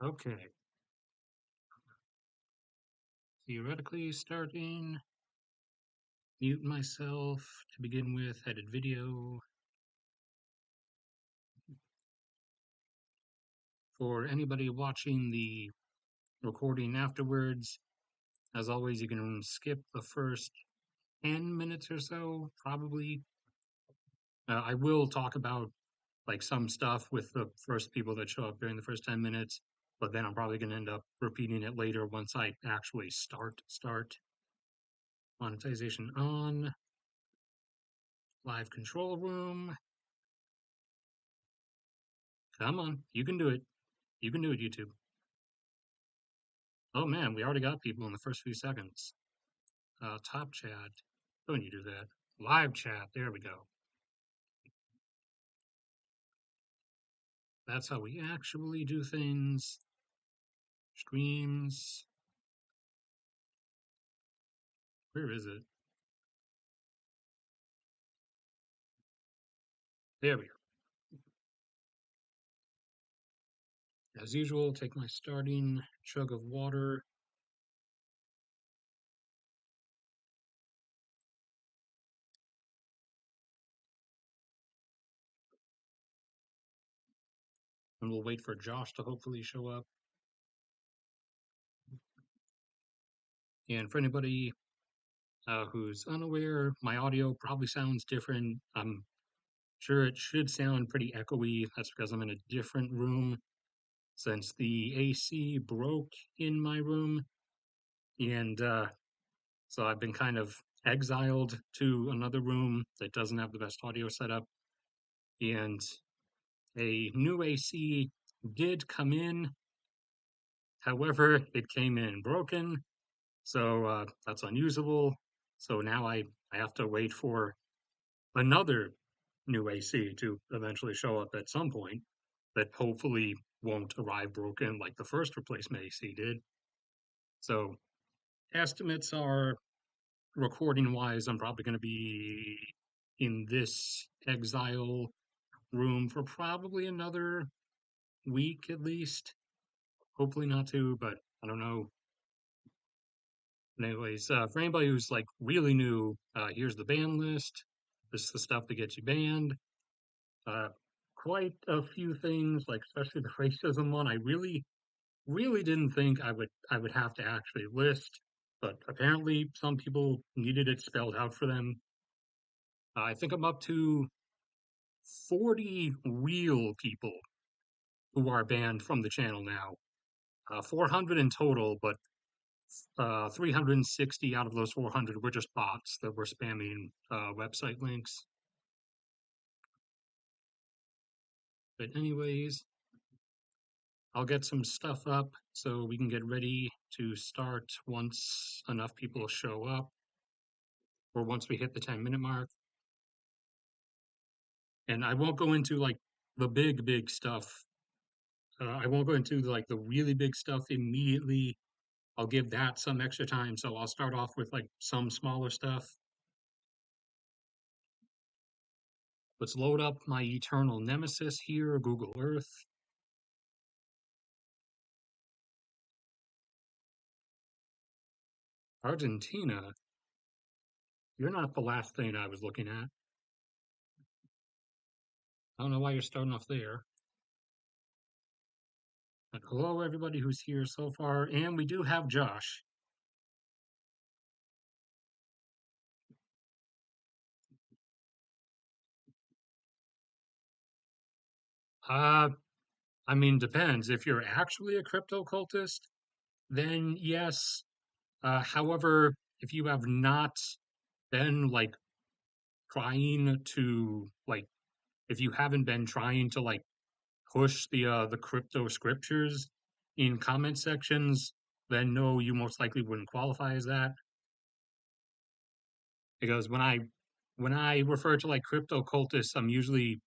Okay, theoretically starting, mute myself to begin with, edit video. For anybody watching the recording afterwards, as always, you can skip the first 10 minutes or so, probably. I will talk about like some stuff with the first people that show up during the first 10 minutes, but then I'm probably going to end up repeating it later once I actually start. Monetization on, live control room. Come on, you can do it. You can do it, YouTube. Oh man, we already got people in the first few seconds. Top chat. Don't you do that? Live chat. There we go. That's how we actually do things. Streams. Where is it? There we are. As usual, take my starting chug of water. And we'll wait for Josh to hopefully show up. And for anybody who's unaware, my audio probably sounds different. I'm sure it should sound pretty echoey. That's because I'm in a different room since the AC broke in my room. And so I've been kind of exiled to another room that doesn't have the best audio setup. And a new AC did come in. However, it came in broken. So that's unusable. So now I have to wait for another new AC to eventually show up at some point that hopefully won't arrive broken like the first replacement AC did. So estimates are recording wise, I'm probably going to be in this exile room for probably another week at least. Hopefully not two, but I don't know. Anyways, for anybody who's like really new, here's the ban list. This is the stuff that gets you banned. Uh, Quite a few things, like especially the racism one. I really didn't think I would have to actually list, but apparently some people needed it spelled out for them. I think I'm up to 40 real people who are banned from the channel now. 400 in total, but 360 out of those 400 were just bots that were spamming website links. But anyways, I'll get some stuff up so we can get ready to start once enough people show up or once we hit the 10-minute mark. And I won't go into like the big stuff. I won't go into like the really big stuff immediately. I'll give that some extra time. So I'll start off with like some smaller stuff. Let's load up my eternal nemesis here, Google Earth. Argentina. You're not the last thing I was looking at. I don't know why you're starting off there. But hello, everybody who's here so far. And we do have Josh. Uh, I mean, depends. If you're actually a crypto cultist, then yes. However, if you have not been like trying to like, if you haven't been trying to like push the crypto scriptures in comment sections, then no, you most likely wouldn't qualify as that. Because when I refer to like crypto cultists, I'm usually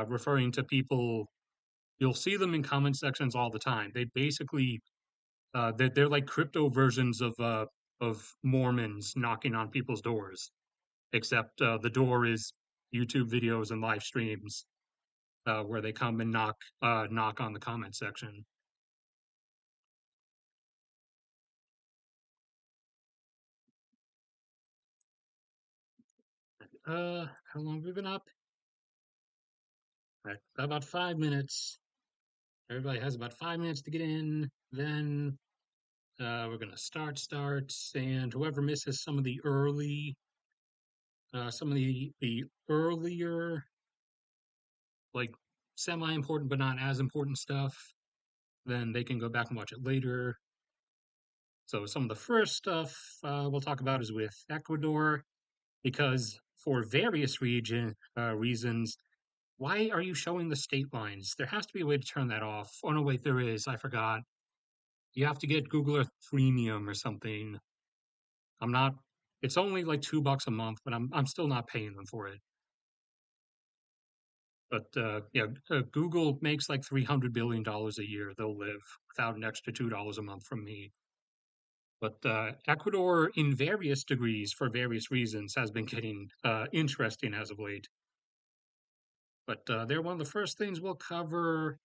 referring to people. You'll see them in comment sections all the time. They basically they're like crypto versions of Mormons knocking on people's doors, except the door is YouTube videos and live streams where they come and knock on the comment section. How long have we been up? Right, about 5 minutes. Everybody has about 5 minutes to get in. Then we're gonna start, and whoever misses some of the earlier, like semi-important but not as important stuff, then they can go back and watch it later. So some of the first stuff we'll talk about is with Ecuador, because for various reasons, why are you showing the state lines? There has to be a way to turn that off. Oh no, wait, there is. I forgot. You have to get Google Earth Premium or something. I'm not. It's only like $2 a month, but I'm still not paying them for it. But yeah, Google makes like $300 billion a year. They'll live without an extra $2 a month from me. But Ecuador, in various degrees, for various reasons, has been getting interesting as of late. But they're one of the first things we'll cover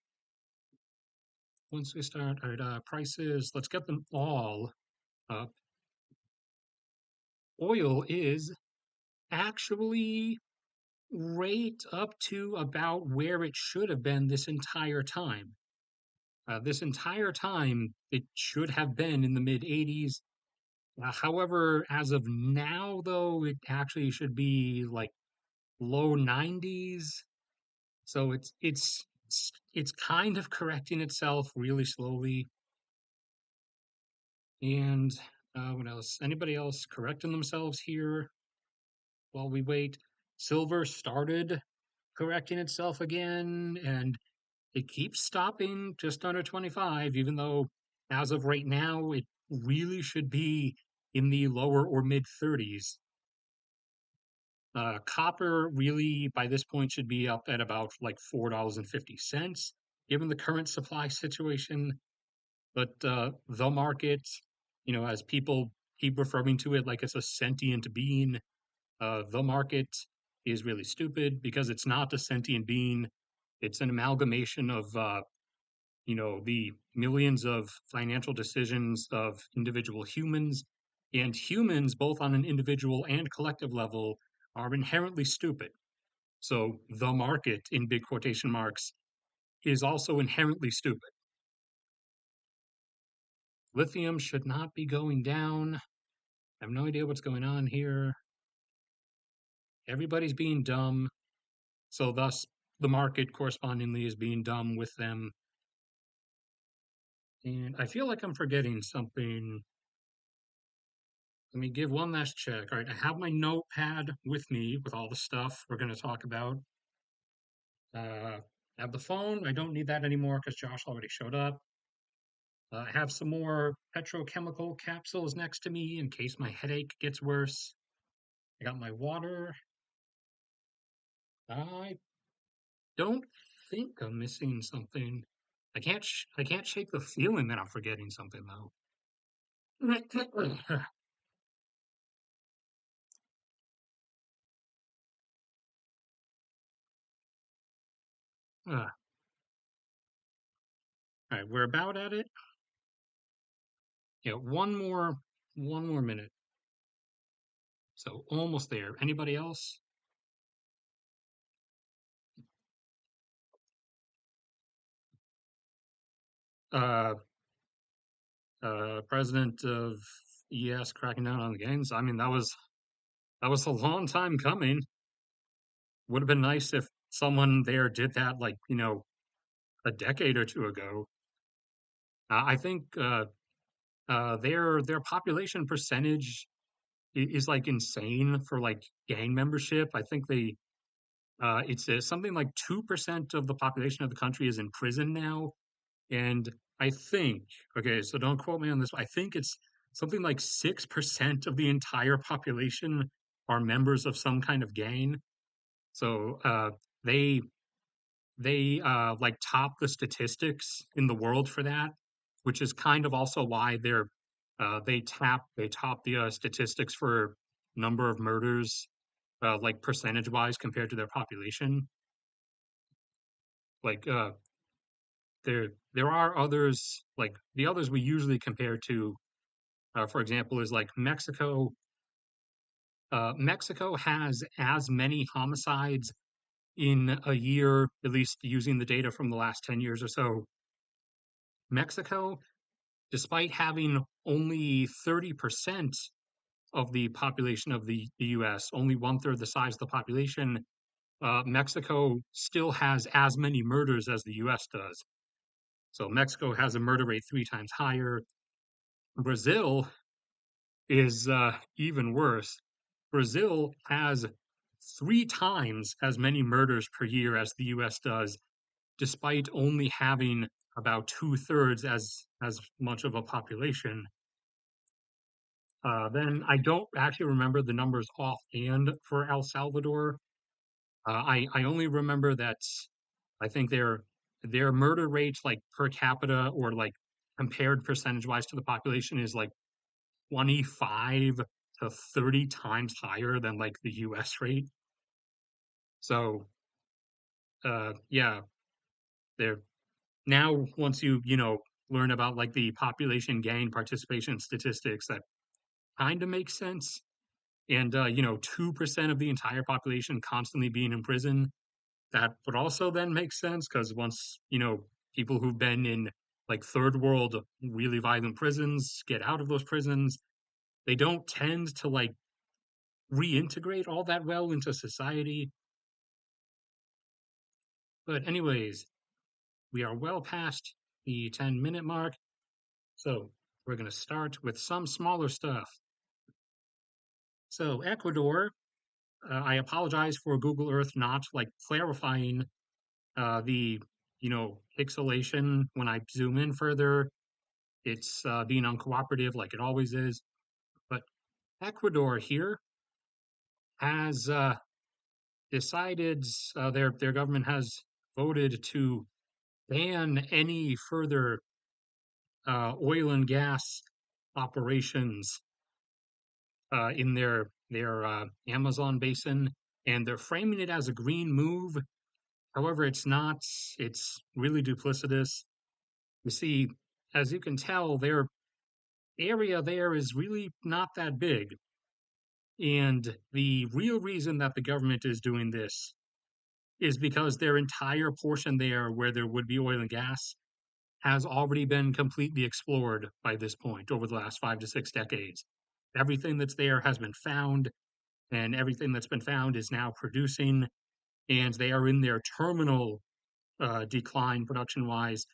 once we start. All right, prices. Let's get them all up. Oil is actually right up to about where it should have been this entire time. This entire time, it should have been in the mid 80s. However, as of now, though, it actually should be like low 90s. So it's kind of correcting itself really slowly. And what else? Anybody else correcting themselves here while we wait? Silver started correcting itself again, and it keeps stopping just under 25, even though as of right now, it really should be in the lower or mid 30s. Copper really by this point should be up at about like $4.50, given the current supply situation. But the market, as people keep referring to it like it's a sentient being, the market is really stupid because it's not a sentient being. It's an amalgamation of the millions of financial decisions of individual humans, and humans, both on an individual and collective level, are inherently stupid. So the market, in big quotation marks, is also inherently stupid. Lithium should not be going down. I have no idea what's going on here. Everybody's being dumb. So thus the market correspondingly is being dumb with them. And I feel like I'm forgetting something. Let me give one last check. All right, I have my notepad with me with all the stuff we're going to talk about. I have the phone. I don't need that anymore because Josh already showed up. I have some more petrochemical capsules next to me in case my headache gets worse. I got my water. I don't think I'm missing something. I can't shake the feeling that I'm forgetting something though. All right, we're about at it. Yeah, one more minute. So almost there. Anybody else? Uh, President of ES cracking down on the gangs. I mean, that was a long time coming. Would have been nice if someone there did that, like a decade or two ago. I think their population percentage is like insane for like gang membership. I think it's something like 2% of the population of the country is in prison now, and I think, okay, so don't quote me on this. I think it's something like 6% of the entire population are members of some kind of gang. So they they like top the statistics in the world for that, which is kind of also why they top the statistics for number of murders, like percentage wise compared to their population. Like there are others, like the others we usually compare to, for example, is like Mexico. Mexico has as many homicides in a year, at least using the data from the last 10 years or so. Mexico, despite having only 30% of the population of the US, only one third the size of the population, Mexico still has as many murders as the US does. So Mexico has a murder rate 3 times higher. Brazil is even worse. Brazil has 3 times as many murders per year as the US does, despite only having about 2/3 as much of a population. Then I don't actually remember the numbers offhand for El Salvador. I only remember that I think their murder rate, like per capita or like compared percentage wise to the population, is like 25 to 30 times higher than like the US rate. So yeah, they're now once you learn about like the population gang participation statistics, that kind of makes sense. And 2% of the entire population constantly being in prison, that would also then make sense because once people who've been in like third world really violent prisons get out of those prisons, they don't tend to like reintegrate all that well into society. But anyways, we are well past the 10-minute mark, so we're going to start with some smaller stuff. So Ecuador, I apologize for Google Earth not like clarifying the pixelation when I zoom in further. It's being uncooperative like it always is. But Ecuador here has decided, their government has voted to ban any further oil and gas operations in their Amazon basin, and they're framing it as a green move. However, it's not. It's really duplicitous. You see, as you can tell, their area there is really not that big. And the real reason that the government is doing this is because their entire portion there where there would be oil and gas has already been completely explored by this point over the last 5 to 6 decades. Everything that's there has been found, and everything that's been found is now producing, and they are in their terminal decline production wise.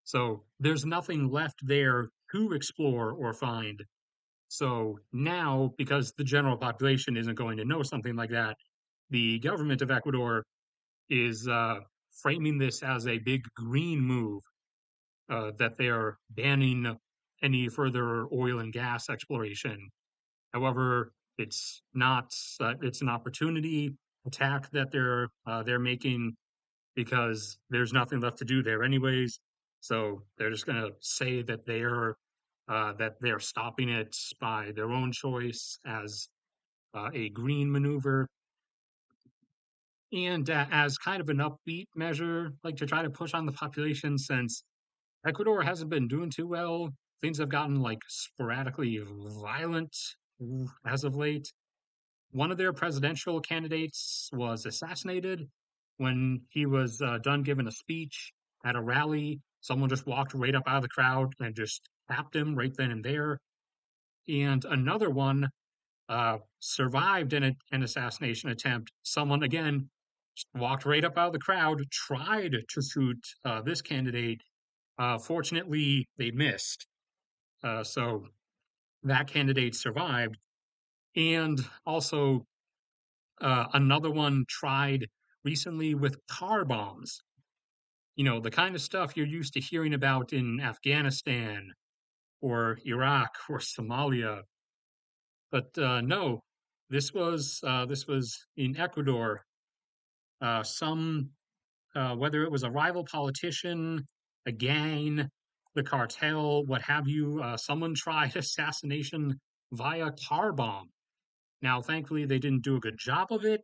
So there's nothing left there to explore or find. So now, because the general population isn't going to know something like that, the government of Ecuador is framing this as a big green move, that they are banning any further oil and gas exploration. However, it's not. It's an opportunity attack that they're making because there's nothing left to do there anyways. So they're just going to say that they're stopping it by their own choice as a green maneuver. And as kind of an upbeat measure, like to try to push on the population, since Ecuador hasn't been doing too well. Things have gotten like sporadically violent as of late. One of their presidential candidates was assassinated when he was done giving a speech at a rally. Someone just walked right up out of the crowd and just tapped him right then and there. And another one survived an assassination attempt. Someone, again, walked right up out of the crowd, tried to shoot this candidate. Fortunately, they missed. So that candidate survived. And also, another one tried recently with car bombs. The kind of stuff you're used to hearing about in Afghanistan or Iraq or Somalia. But no, this was in Ecuador. Some whether it was a rival politician, a gang, the cartel, what have you, someone tried assassination via car bomb. Now, thankfully, they didn't do a good job of it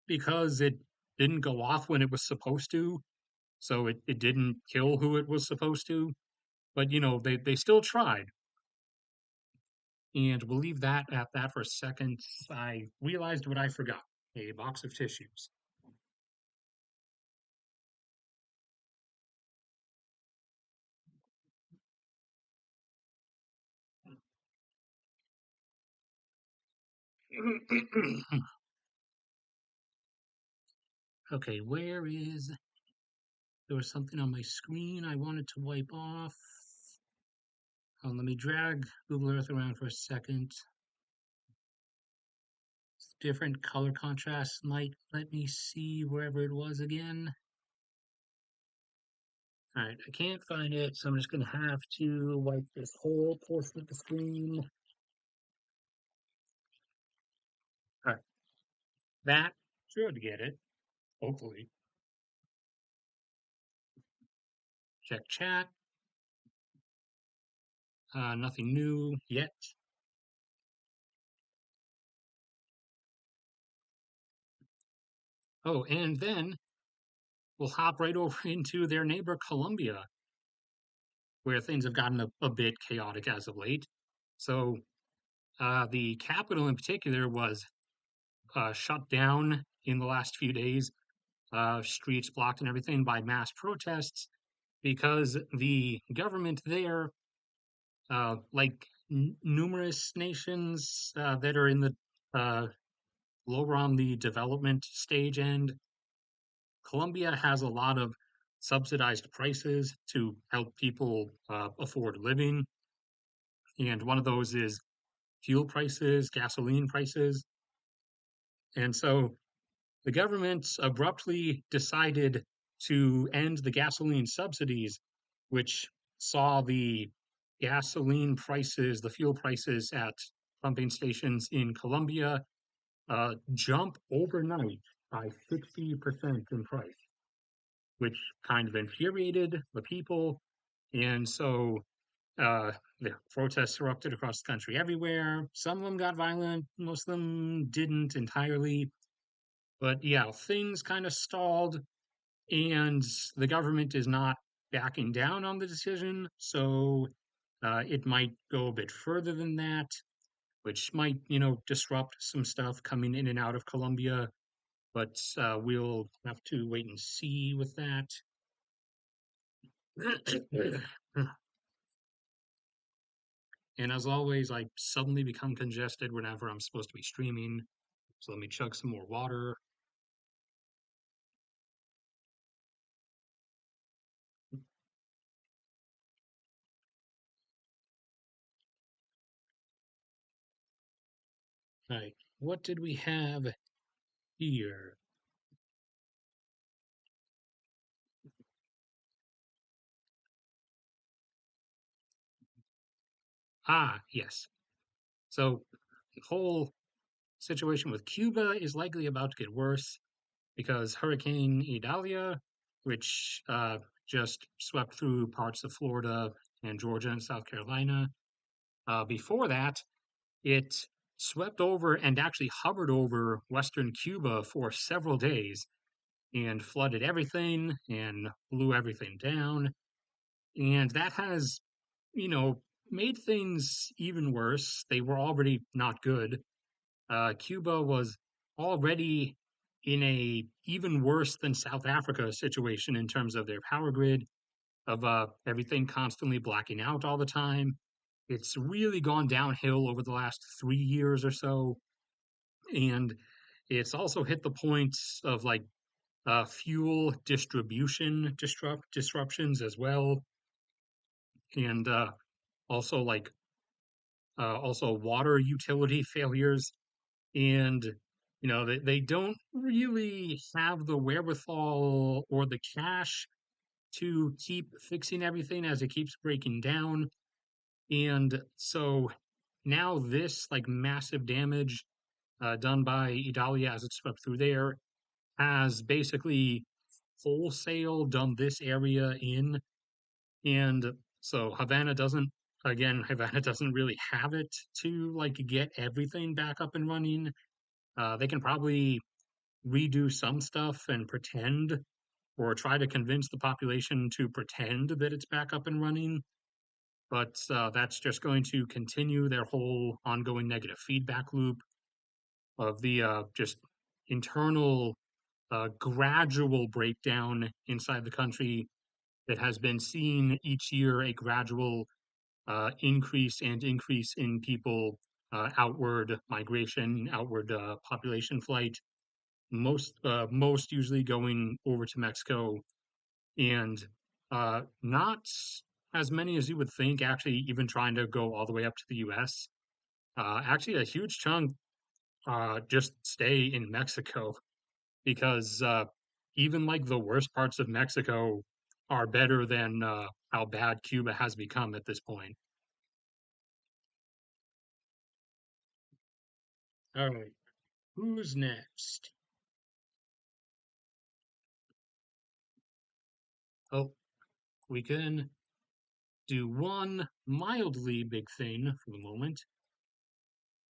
because it didn't go off when it was supposed to. So it didn't kill who it was supposed to. But, they still tried. And we'll leave that at that for a second. I realized what I forgot, a box of tissues. Okay, where is. There was something on my screen I wanted to wipe off. Let me drag Google Earth around for a second. Different color contrast might let me see wherever it was again. All right, I can't find it, so I'm just going to have to wipe this whole portion of the screen. All right, that should get it, hopefully. Check chat. Nothing new yet. Oh, and then we'll hop right over into their neighbor Colombia, where things have gotten a bit chaotic as of late. So the capital in particular was shut down in the last few days, streets blocked and everything by mass protests because the government there, like numerous nations that are in the uh, lower on the development stage end, Colombia has a lot of subsidized prices to help people afford living. And one of those is fuel prices, gasoline prices. And so the government abruptly decided to end the gasoline subsidies, which saw the gasoline prices, the fuel prices at pumping stations in Colombia jump overnight by 60% in price, which kind of infuriated the people. And so the protests erupted across the country everywhere. Some of them got violent, most of them didn't entirely. But yeah, things kind of stalled, and the government is not backing down on the decision. So it might go a bit further than that, which might, disrupt some stuff coming in and out of Colombia. But we'll have to wait and see with that. And as always, I suddenly become congested whenever I'm supposed to be streaming. So let me chug some more water. All right, what did we have here? Ah, yes. So the whole situation with Cuba is likely about to get worse because Hurricane Idalia, which just swept through parts of Florida and Georgia and South Carolina. Before that, it swept over and actually hovered over western Cuba for several days and flooded everything and blew everything down. And that has, you know, made things even worse. They were already not good. Cuba was already in a even worse than South Africa situation in terms of their power grid, of everything constantly blacking out all the time. It's really gone downhill over the last 3 years or so, and it's also hit the points of like fuel distribution disruptions as well, and also like also water utility failures. And they don't really have the wherewithal or the cash to keep fixing everything as it keeps breaking down. And so now this like massive damage done by Idalia as it swept through there has basically wholesale done this area in. And so Havana doesn't really have it to like get everything back up and running. They can probably redo some stuff and pretend, or try to convince the population to pretend that it's back up and running. but that's just going to continue their whole ongoing negative feedback loop of the just internal gradual breakdown inside the country that has been seen each year a gradual increase in people outward migration, outward population flight, most usually going over to Mexico, and not as many as you would think actually even trying to go all the way up to the US. Actually, a huge chunk just stay in Mexico because even like the worst parts of Mexico are better than how bad Cuba has become at this point. All right, who's next? Oh, we can do one mildly big thing for the moment.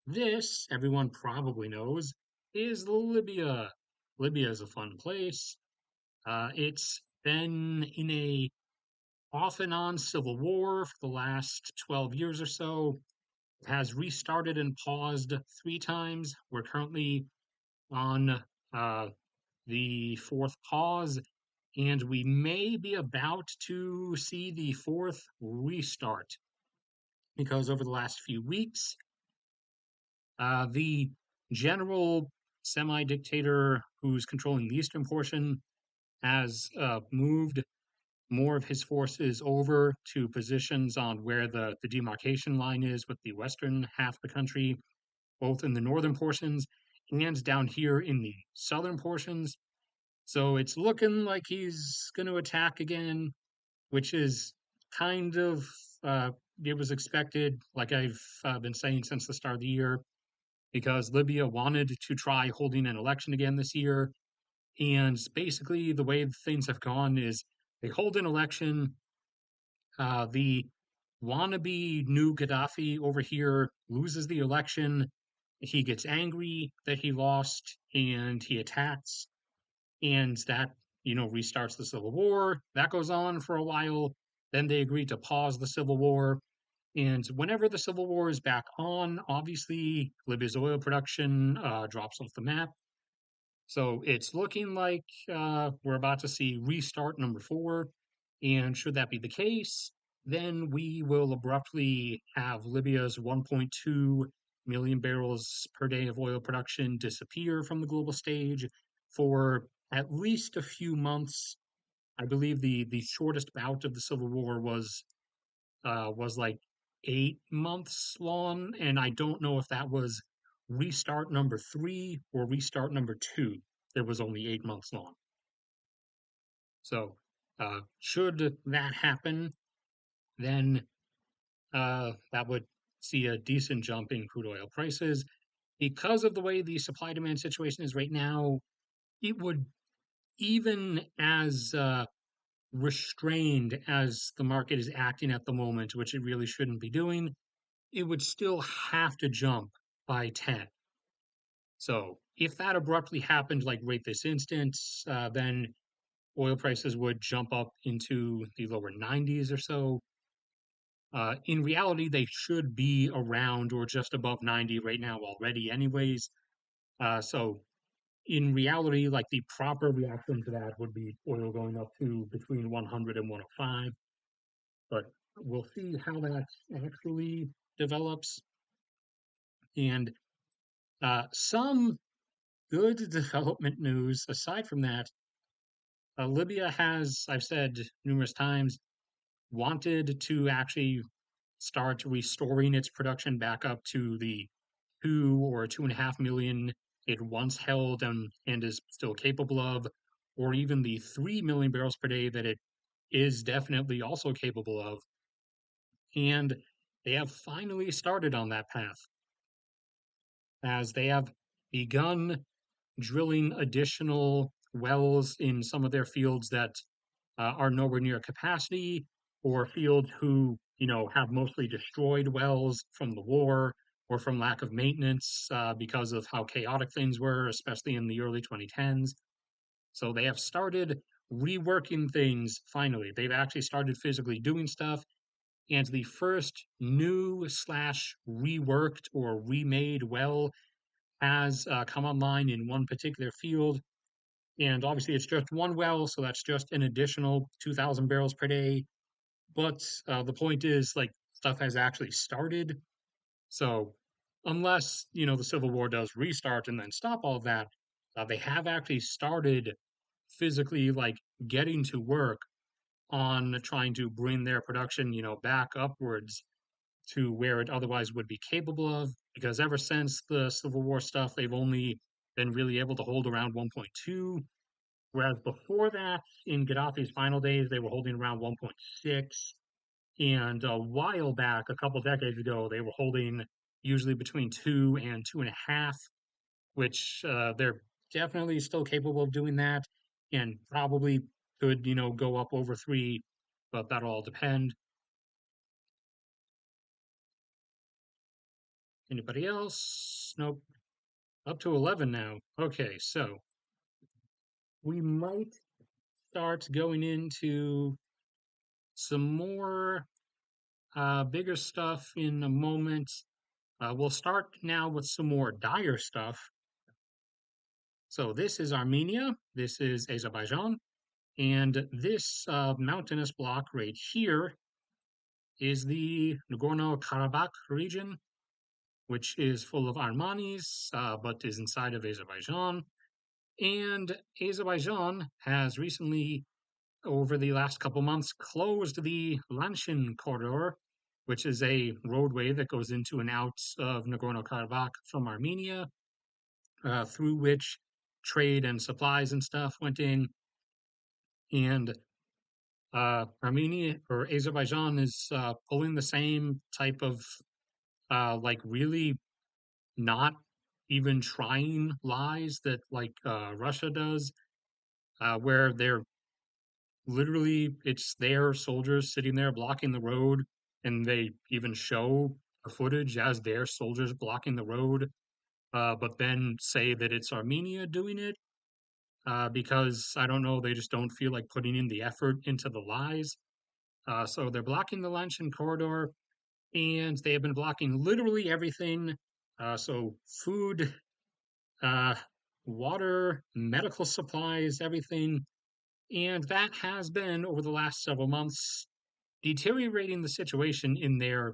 This, everyone probably knows, is Libya. Libya is a fun place. It's been in a off and on civil war for the last 12 years or so. It has restarted and paused three times. We're currently on the fourth pause, and we may be about to see the fourth restart because over the last few weeks, the general semi dictator who's controlling the eastern portion has moved more of his forces over to positions on where the demarcation line is with the western half of the country, both in the northern portions and down here in the southern portions. So it's looking like he's going to attack again, which is kind of uh, it was expected, like I've been saying since the start of the year, because Libya wanted to try holding an election again this year. And basically, the way things have gone is they hold an election. The wannabe new Gaddafi over here loses the election. He gets angry that he lost and he attacks. And that, restarts the civil war. That goes on for a while. Then they agree to pause the civil war. And whenever the civil war is back on, obviously Libya's oil production drops off the map. So it's looking like we're about to see restart number four. And should that be the case, then we will abruptly have Libya's 1.2 million barrels per day of oil production disappear from the global stage for at least a few months. I believe the shortest bout of the civil war was like 8 months long, and I don't know if that was restart number three or restart number two. It was only 8 months long. So, should that happen, then that would see a decent jump in crude oil prices. Because of the way the supply demand situation is right now, it would, even as restrained as the market is acting at the moment, which it really shouldn't be doing, it would still have to jump by 10. So if that abruptly happened, like right this instance, then oil prices would jump up into the lower 90s or so. In reality, they should be around or just above 90 right now already, anyways. So in reality, like the proper reaction to that would be oil going up to between 100 and 105. But we'll see how that actually develops. And some good development news aside from that, Libya has, I've said numerous times, wanted to actually start restoring its production back up to the 2 or 2.5 million it once held and is still capable of, or even the 3 million barrels per day that it is definitely also capable of. And they have finally started on that path as they have begun drilling additional wells in some of their fields that are nowhere near capacity, or fields who have mostly destroyed wells from the war or from lack of maintenance because of how chaotic things were, especially in the early 2010s. So they have started reworking things finally. They've actually started physically doing stuff, and the first new slash reworked or remade well has come online in one particular field. And obviously, it's just one well, so that's just an additional 2,000 barrels per day. But the point is, like, stuff has actually started. So, unless, the Civil War does restart and then stop all of that, they have actually started physically, like, getting to work on trying to bring their production, back upwards to where it otherwise would be capable of. Because ever since the Civil War stuff, they've only been really able to hold around 1.2. Whereas before that, in Gaddafi's final days, they were holding around 1.6. And a while back, a couple decades ago, they were holding usually between 2 and 2.5, which they're definitely still capable of doing that and probably could, go up over 3, but that'll all depend. Anybody else? Nope. Up to 11 now. Okay, so we might start going into some more bigger stuff in a moment. We'll start now with some more dire stuff. So this is Armenia, this is Azerbaijan, and this mountainous block right here is the Nagorno-Karabakh region, which is full of Armanis, but is inside of Azerbaijan. And Azerbaijan has recently, over the last couple months, closed the Lanshin corridor, which is a roadway that goes into and out of Nagorno-Karabakh from Armenia, through which trade and supplies and stuff went in. And Armenia or Azerbaijan is pulling the same type of like really not even trying lies that like Russia does, where they're literally it's their soldiers sitting there blocking the road, and they even show the footage as their soldiers blocking the road, but then say that it's Armenia doing it because I don't know, they just don't feel like putting in the effort into the lies. So they're blocking the Lanshan corridor, and they have been blocking literally everything. So food, uh, water, medical supplies, everything. And that has been, over the last several months, deteriorating the situation in there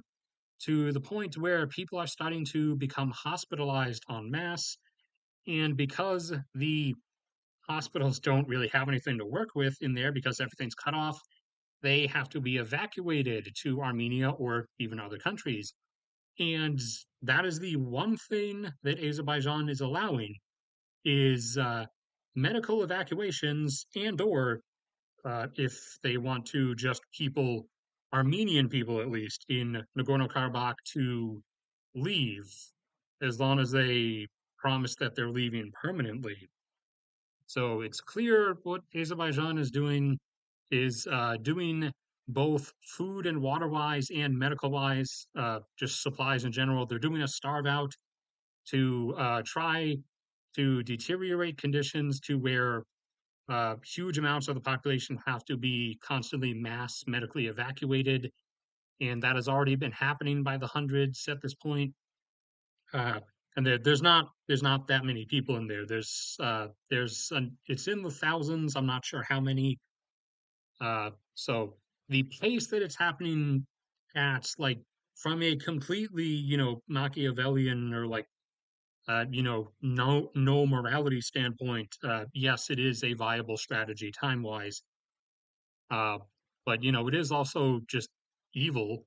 to the point where people are starting to become hospitalized en masse. And because the hospitals don't really have anything to work with in there because everything's cut off, they have to be evacuated to Armenia or even other countries. And that is the one thing that Azerbaijan is allowing is medical evacuations and or if they want to just people, Armenian people at least, in Nagorno-Karabakh to leave, as long as they promise that they're leaving permanently. So it's clear what Azerbaijan is doing both food and water wise and medical wise, just supplies in general. They're doing a starve out to try to deteriorate conditions to where huge amounts of the population have to be constantly mass medically evacuated, and that has already been happening by the hundreds at this point. Uh, and there's not that many people in there. It's in the thousands. I'm not sure how many. So the pace that it's happening at, like from a completely Machiavellian or like no morality standpoint, yes, it is a viable strategy time wise. Uh, but it is also just evil.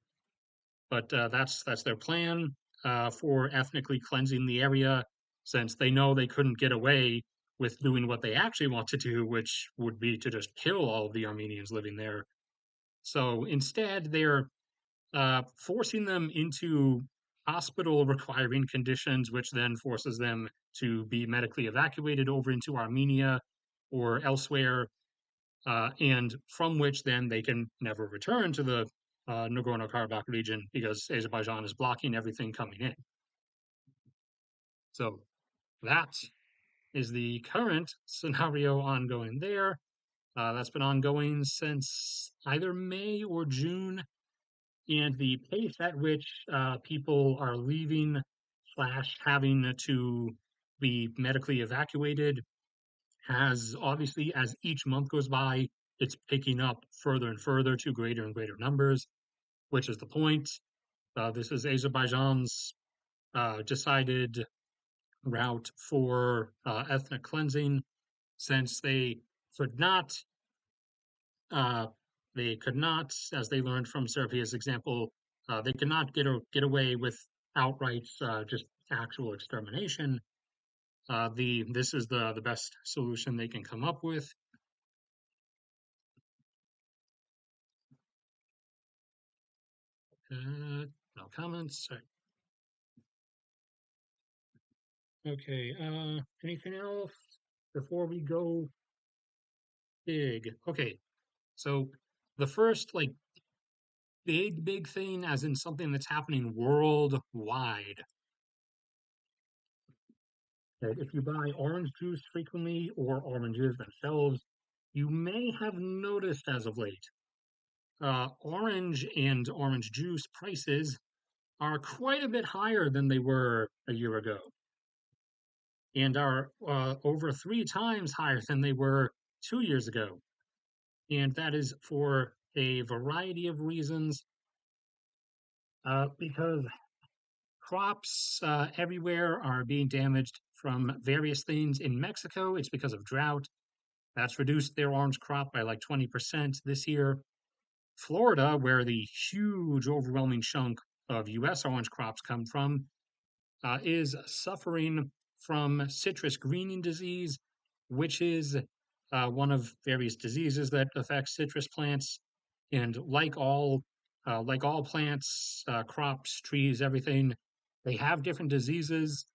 But that's their plan for ethnically cleansing the area, since they know they couldn't get away with doing what they actually want to do, which would be to just kill all of the Armenians living there. So instead, they're forcing them into hospital requiring conditions, which then forces them to be medically evacuated over into Armenia or elsewhere, and from which then they can never return to the Nagorno-Karabakh region because Azerbaijan is blocking everything coming in. So that is the current scenario ongoing there. That's been ongoing since either May or June. and the pace at which people are leaving slash having to be medically evacuated has obviously, as each month goes by, it's picking up further and further to greater and greater numbers, which is the point. This is Azerbaijan's decided route for ethnic cleansing, since could not, uh, they could not, as they learned from Serbia's example, they could not get away with outright just actual extermination. The This is the best solution they can come up with. No comments. Okay. Anything else before we go big? Okay. So the first like big thing, as in something that's happening worldwide, that if you buy orange juice frequently or oranges themselves, you may have noticed as of late, orange and orange juice prices are quite a bit higher than they were a year ago, and are over three times higher than they were 2 years ago. And that is for a variety of reasons, because crops everywhere are being damaged from various things. In Mexico, it's because of drought. That's reduced their orange crop by like 20% this year. Florida, where the huge, overwhelming chunk of US orange crops come from, is suffering from citrus greening disease, which is one of various diseases that affects citrus plants. And like all plants, crops, trees, everything, they have different diseases,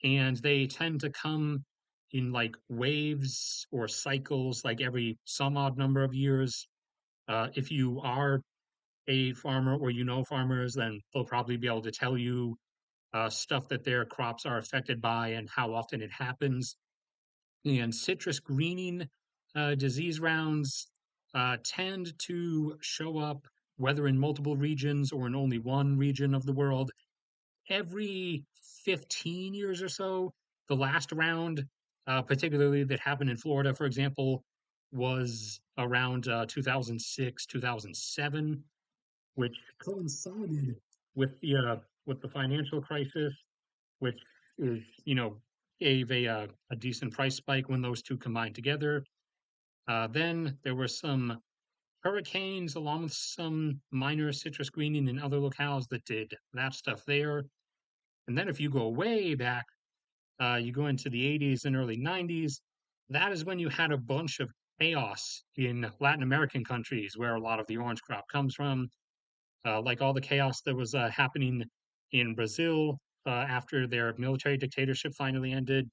and they tend to come in like waves or cycles, like every some odd number of years. If you are a farmer or you know farmers, then they'll probably be able to tell you stuff that their crops are affected by and how often it happens. And citrus greening disease rounds tend to show up, whether in multiple regions or in only one region of the world, every 15 years or so. The last round, particularly that happened in Florida, for example, was around 2006, 2007, which coincided with the financial crisis, which is, gave a decent price spike when those two combined together. Then there were some hurricanes, along with some minor citrus greening in other locales that did that stuff there. And then if you go way back, you go into the 80s and early 90s, that is when you had a bunch of chaos in Latin American countries where a lot of the orange crop comes from, like all the chaos that was happening in Brazil after their military dictatorship finally ended.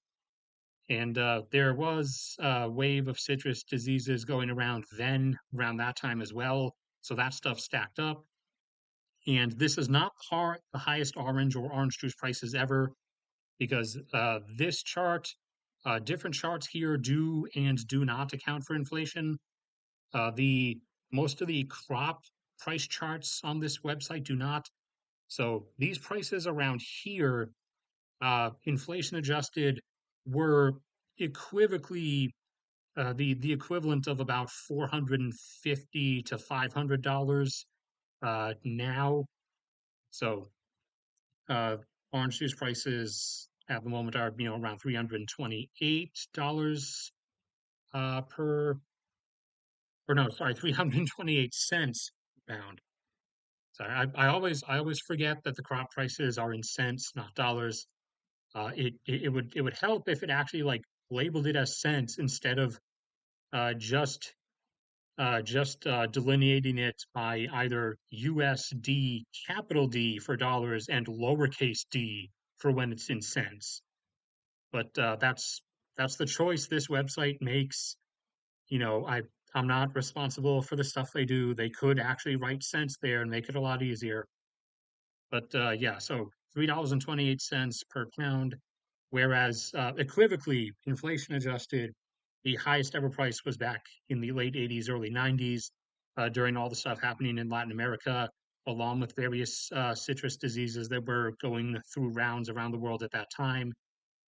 And there was a wave of citrus diseases going around then, around that time as well. So that stuff stacked up. And this is not the highest orange or orange juice prices ever, because this chart, different charts here do and do not account for inflation. The Most of the crop price charts on this website do not. So these prices around here, inflation adjusted, were equivocally the equivalent of about 450 to $500 now. So uh, orange juice prices at the moment are around $328 per, or no, sorry, 328 cents per pound. Sorry, I always forget that the crop prices are in cents, not dollars. It would help if it actually like labeled it as cents instead of uh, just delineating it by either USD capital D for dollars and lowercase d for when it's in cents. But that's the choice this website makes. I'm not responsible for the stuff they do. They could actually write cents there and make it a lot easier. But yeah, so $3.28 per pound, whereas equivocally, inflation adjusted, the highest ever price was back in the late 80s, early 90s, during all the stuff happening in Latin America. along with various citrus diseases that were going through rounds around the world at that time.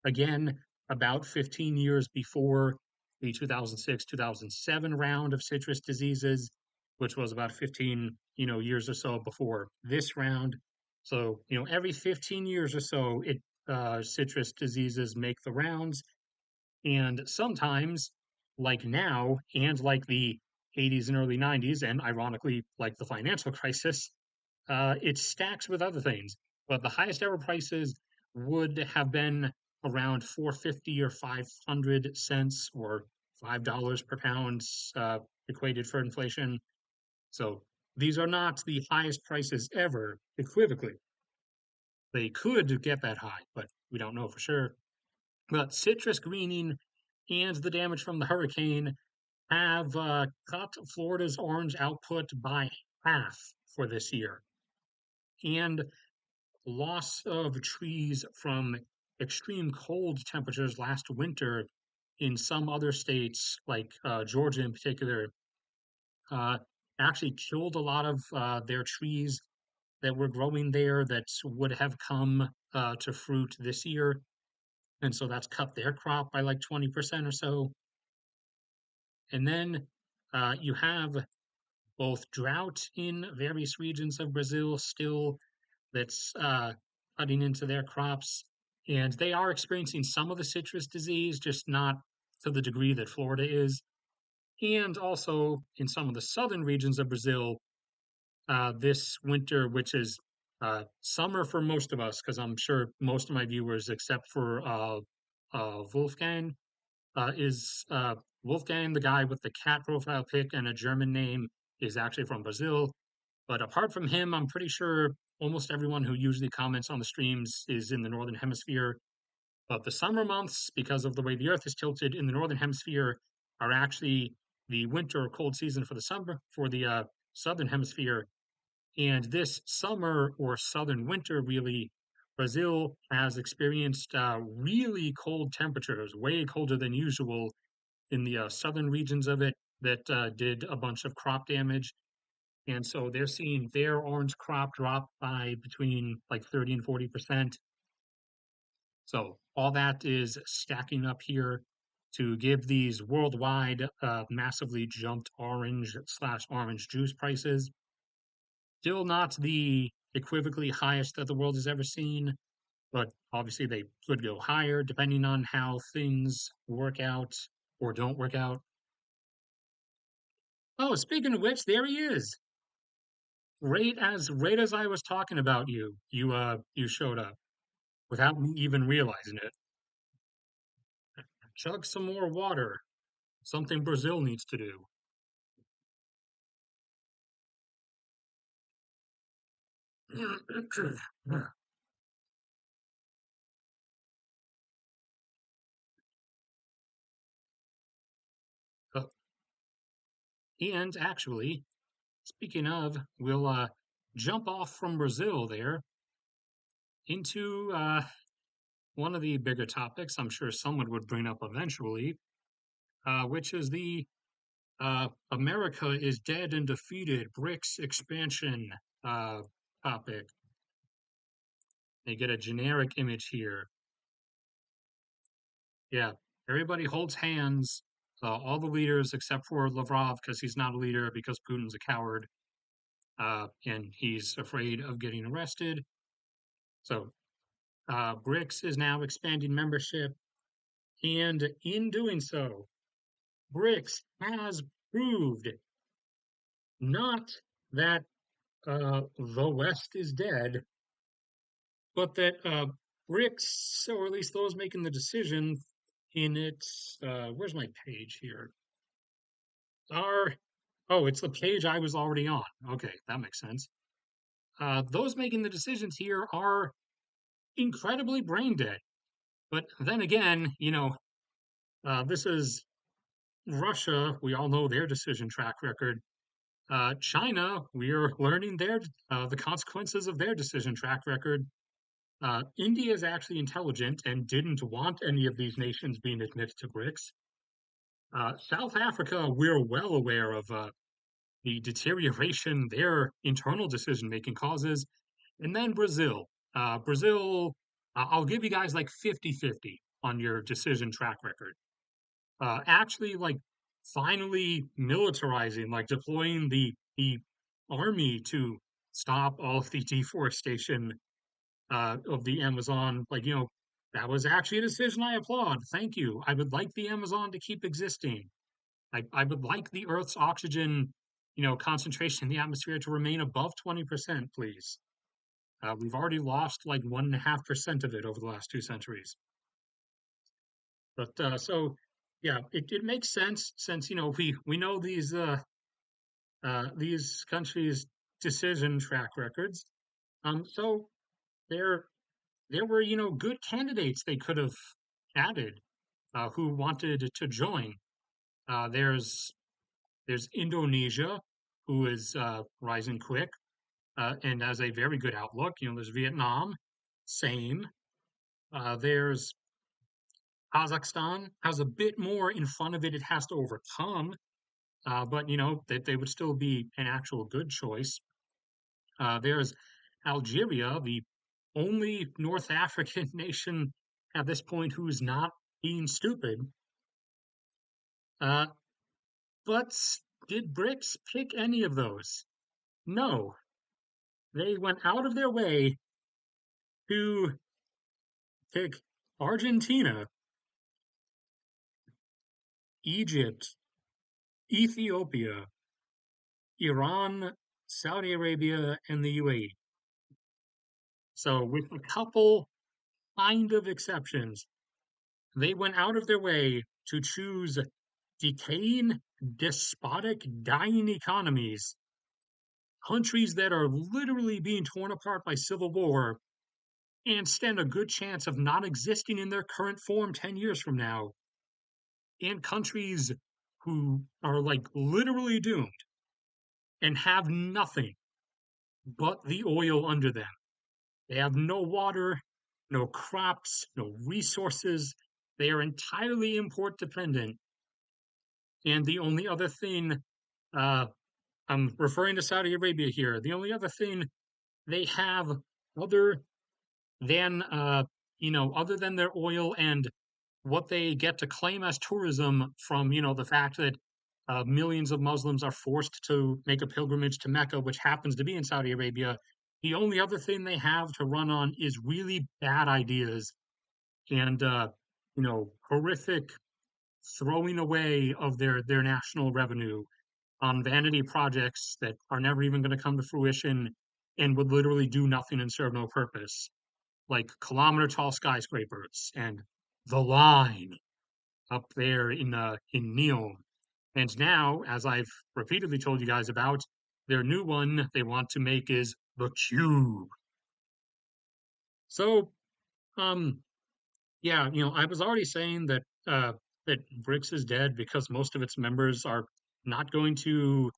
Again, about 15 years before the 2006, 2007 round of citrus diseases, which was about 15, years or so before this round. So, every 15 years or so, citrus diseases make the rounds, and sometimes, like now, and like the 80s and early 90s, and ironically, like the financial crisis, it stacks with other things. But the highest ever prices would have been around 450 or 500 cents or $5 per pound, equated for inflation. So these are not the highest prices ever equivocally. They could get that high, but we don't know for sure. But citrus greening and the damage from the hurricane have cut Florida's orange output by half for this year. And loss of trees from extreme cold temperatures last winter in some other states, like Georgia in particular, uh, actually killed a lot of their trees that were growing there that would have come to fruit this year. And so that's cut their crop by like 20% or so. And then you have both drought in various regions of Brazil still that's cutting into their crops. And they are experiencing some of the citrus disease, just not to the degree that Florida is. And also in some of the southern regions of Brazil, this winter, which is summer for most of us, because I'm sure most of my viewers, except for Wolfgang, is Wolfgang, the guy with the cat profile pic and a German name, is actually from Brazil. But apart from him, I'm pretty sure almost everyone who usually comments on the streams is in the Northern Hemisphere. But the summer months, because of the way the Earth is tilted in the Northern Hemisphere, are actually the winter or cold season for the summer for the Southern Hemisphere. And this summer or southern winter, really, Brazil has experienced really cold temperatures, way colder than usual in the southern regions of it, that did a bunch of crop damage. And so they're seeing their orange crop drop by between like 30 and 40%. So all that is stacking up here to give these worldwide massively jumped orange/orange juice prices. Still not the equivocally highest that the world has ever seen, but obviously they could go higher depending on how things work out or don't work out. Oh, speaking of which, there he is. Right as I was talking about you showed up without me even realizing it. Chug some more water. Something Brazil needs to do. Oh, and actually, speaking of, we'll jump off from Brazil there into one of the bigger topics I'm sure someone would bring up eventually, which is the America is dead and defeated Brics expansion uh, topic. They get a generic image here. Yeah, everybody holds hands, all the leaders except for Lavrov because he's not a leader because Putin's a coward and he's afraid of getting arrested. So Brics is now expanding membership, and in doing so, Brics has proved not that the West is dead, but that Brics, or at least those making the decision in its, where's my page here? Are, oh, it's the page I was already on. Okay, that makes sense. Those making the decisions here are incredibly brain dead. But then again, this is Russia. We all know their decision track record. China, we are learning the consequences of their decision track record. India is actually intelligent and didn't want any of these nations being admitted to BRICS. South Africa, we're well aware of the deterioration their internal decision making causes. And then Brazil. Brazil, I'll give you guys like 50-50 on your decision track record. Actually, like finally militarizing, like deploying the army to stop all of the deforestation of the Amazon. Like, that was actually a decision I applaud. Thank you. I would like the Amazon to keep existing. I would like the Earth's oxygen, concentration in the atmosphere to remain above 20%, please. We've already lost like 1.5% of it over the last 2 centuries. But so, yeah, it makes sense since we know these countries' decision track records. So there there were good candidates they could have added who wanted to join. Uh, there's there's Indonesia, who is rising quick and has a very good outlook. There's Vietnam, same. There's Kazakhstan has a bit more in front of it has to overcome, but that they would still be an actual good choice. There's Algeria, the only North African nation at this point who's not being stupid. Uh, but did Brics pick any of those? No. They went out of their way to pick Argentina, Egypt, Ethiopia, Iran, Saudi Arabia, and the UAE. So, with a couple kind of exceptions, they went out of their way to choose decaying, despotic, dying economies, countries that are literally being torn apart by civil war and stand a good chance of not existing in their current form 10 years from now, and countries who are like literally doomed and have nothing but the oil under them. They have no water, no crops, no resources. They are entirely import dependent. And the only other thing, uh, I'm referring to Saudi Arabia here, the only other thing they have other than, other than their oil and what they get to claim as tourism from, the fact that millions of Muslims are forced to make a pilgrimage to Mecca, which happens to be in Saudi Arabia. The only other thing they have to run on is really bad ideas and, horrific throwing away of their national revenue on vanity projects that are never even going to come to fruition and would literally do nothing and serve no purpose, like kilometer tall skyscrapers and the line up there in Neom. And now, as I've repeatedly told you guys about, their new one they want to make is the Cube. So, um, yeah, I was already saying that Brics is dead because most of its members are not going to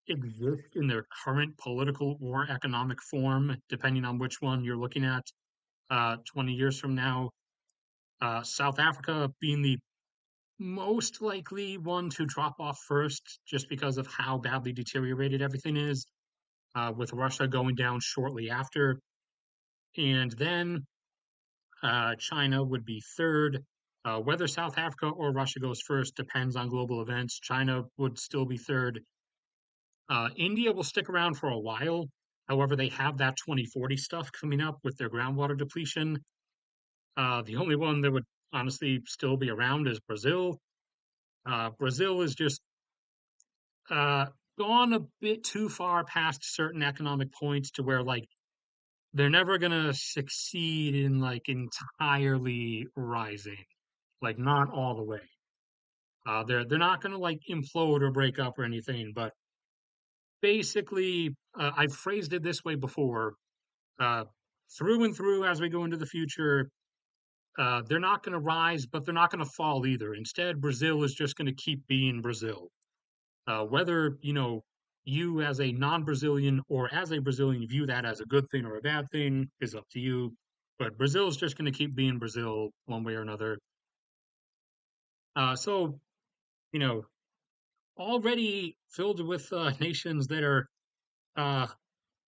exist in their current political or economic form, depending on which one you're looking at 20 years from now. South Africa being the most likely one to drop off first, just because of how badly deteriorated everything is, with Russia going down shortly after. And then China would be third. Whether South Africa or Russia goes first depends on global events. China would still be third. India will stick around for a while. However, they have that 2040 stuff coming up with their groundwater depletion. The only one that would honestly still be around is Brazil. Brazil is just uh, gone a bit too far past certain economic points to where like they're never gonna succeed in like entirely rising, like not all the way. They're not gonna like implode or break up or anything, but basically, I've phrased it this way before. Uh, Through and through, as we go into the future, they're not going to rise, but they're not going to fall either. Instead, Brazil is just going to keep being Brazil. Whether you as a non-Brazilian or as a Brazilian view that as a good thing or a bad thing is up to you. But Brazil is just going to keep being Brazil one way or another. So you know, already filled with nations that are uh,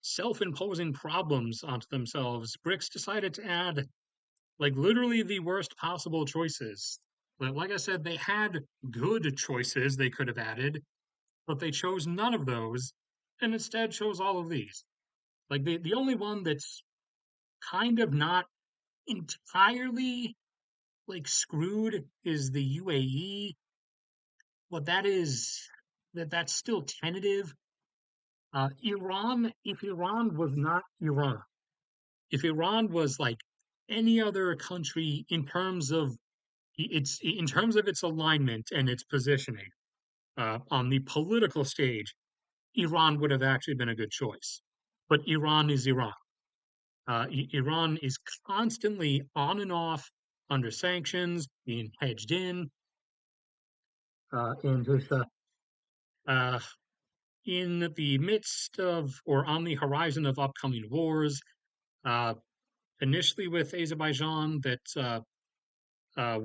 self-imposing problems onto themselves. Brics decided to add like literally the worst possible choices. But like I said, they had good choices they could have added, but they chose none of those and instead chose all of these. Like the only one that's kind of not entirely like screwed is the UAE, but that's still tentative. Iran, if Iran was not Iran, if Iran was like any other country in terms of its alignment and its positioning on the political stage, Iran would have actually been a good choice. But Iran is Iran. Iran is constantly on and off under sanctions, being hedged in, and is uh, in the midst of or on the horizon of upcoming wars. Uh, Initially with Azerbaijan, that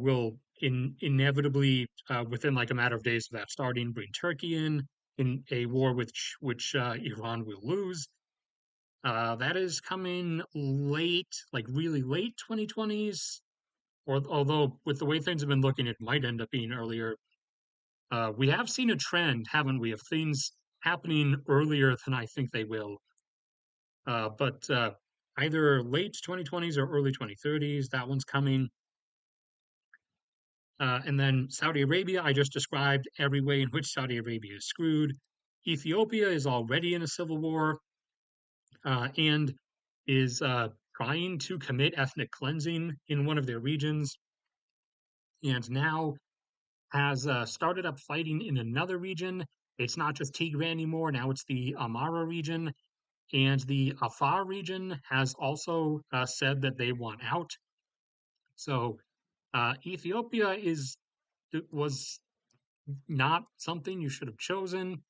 will inevitably, within like a matter of days of that starting, bring Turkey in a war which Iran will lose. That is coming late, like really late 2020s. Or although with the way things have been looking, it might end up being earlier. We have seen a trend, haven't we, of things happening earlier than I think they will. But either late 2020s or early 2030s, that one's coming. And then Saudi Arabia, I just described every way in which Saudi Arabia is screwed. Ethiopia is already in a civil war and is trying to commit ethnic cleansing in one of their regions, and now has started up fighting in another region. It's not just Tigray anymore. Now it's the Amara region. And the Afar region has also said that they want out. So Ethiopia was not something you should have chosen.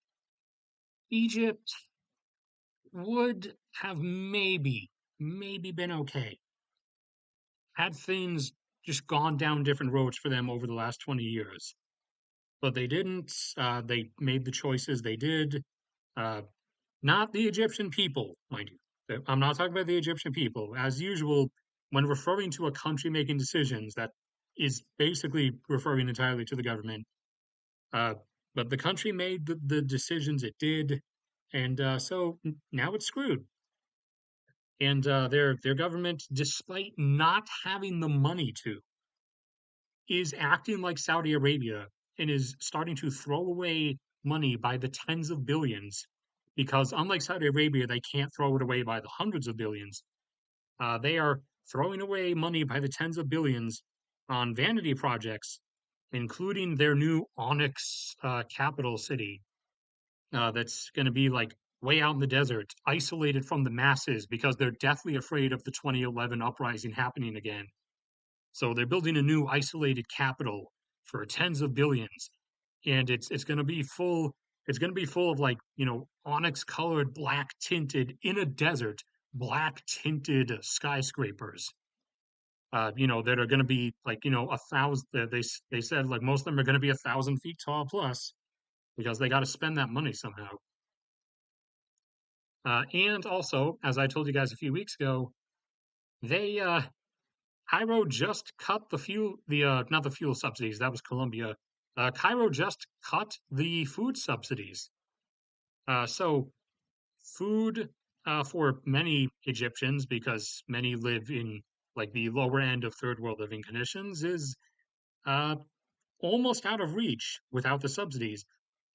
Egypt would have maybe been okay had things just gone down different roads for them over the last 20 years. But they didn't. They made the choices they did. Uh, Not the Egyptian people, mind you. I'm not talking about the Egyptian people. As usual, when referring to a country making decisions, that is basically referring entirely to the government. Uh, but the country made the decisions it did, and so now it's screwed. And their government, despite not having the money to, is acting like Saudi Arabia and is starting to throw away money by the tens of billions. Because unlike Saudi Arabia, they can't throw it away by the hundreds of billions. They are throwing away money by the tens of billions on vanity projects, including their new Onyx capital city, that's going to be like way out in the desert, isolated from the masses because they're deathly afraid of the 2011 uprising happening again. So they're building a new isolated capital for tens of billions, and it's going to be full. It's going to be full of like onyx colored, black tinted in a desert, black tinted skyscrapers. That are going to be like 1,000. They said like most of them are going to be 1,000 feet tall plus because they got to spend that money somehow. And also, as I told you guys a few weeks ago, they Cairo just cut the not the fuel subsidies. That was Colombia. Cairo just cut the food subsidies. So food for many Egyptians, because many live in like the lower end of third world living conditions, is uh, almost out of reach without the subsidies.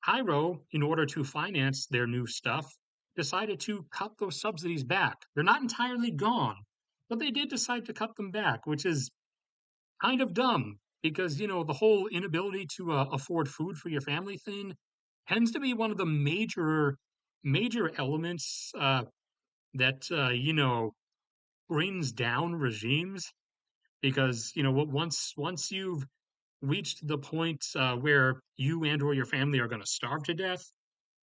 Cairo, in order to finance their new stuff, decided to cut those subsidies back. They're not entirely gone, but they did decide to cut them back, which is kind of dumb because the whole inability to afford food for your family thing tends to be one of the major elements that brings down regimes because once you've reached the point where you and or your family are going to starve to death,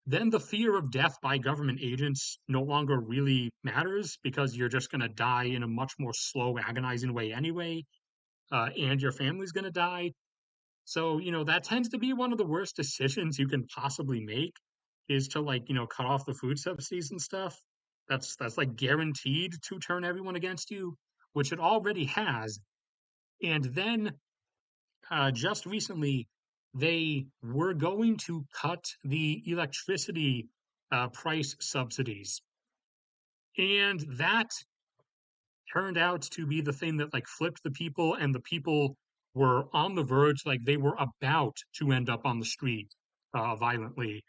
then the fear of death by government agents no longer really matters because you're just going to die in a much more slow, agonizing way anyway, and your family's going to die. So, that tends to be one of the worst decisions you can possibly make is to like, cut off the food subsidies and stuff. That's like guaranteed to turn everyone against you, which it already has. And then just recently, they were going to cut the electricity price subsidies. And that turned out to be the thing that like flipped the people, and the people were on the verge, like they were about to end up on the street violently.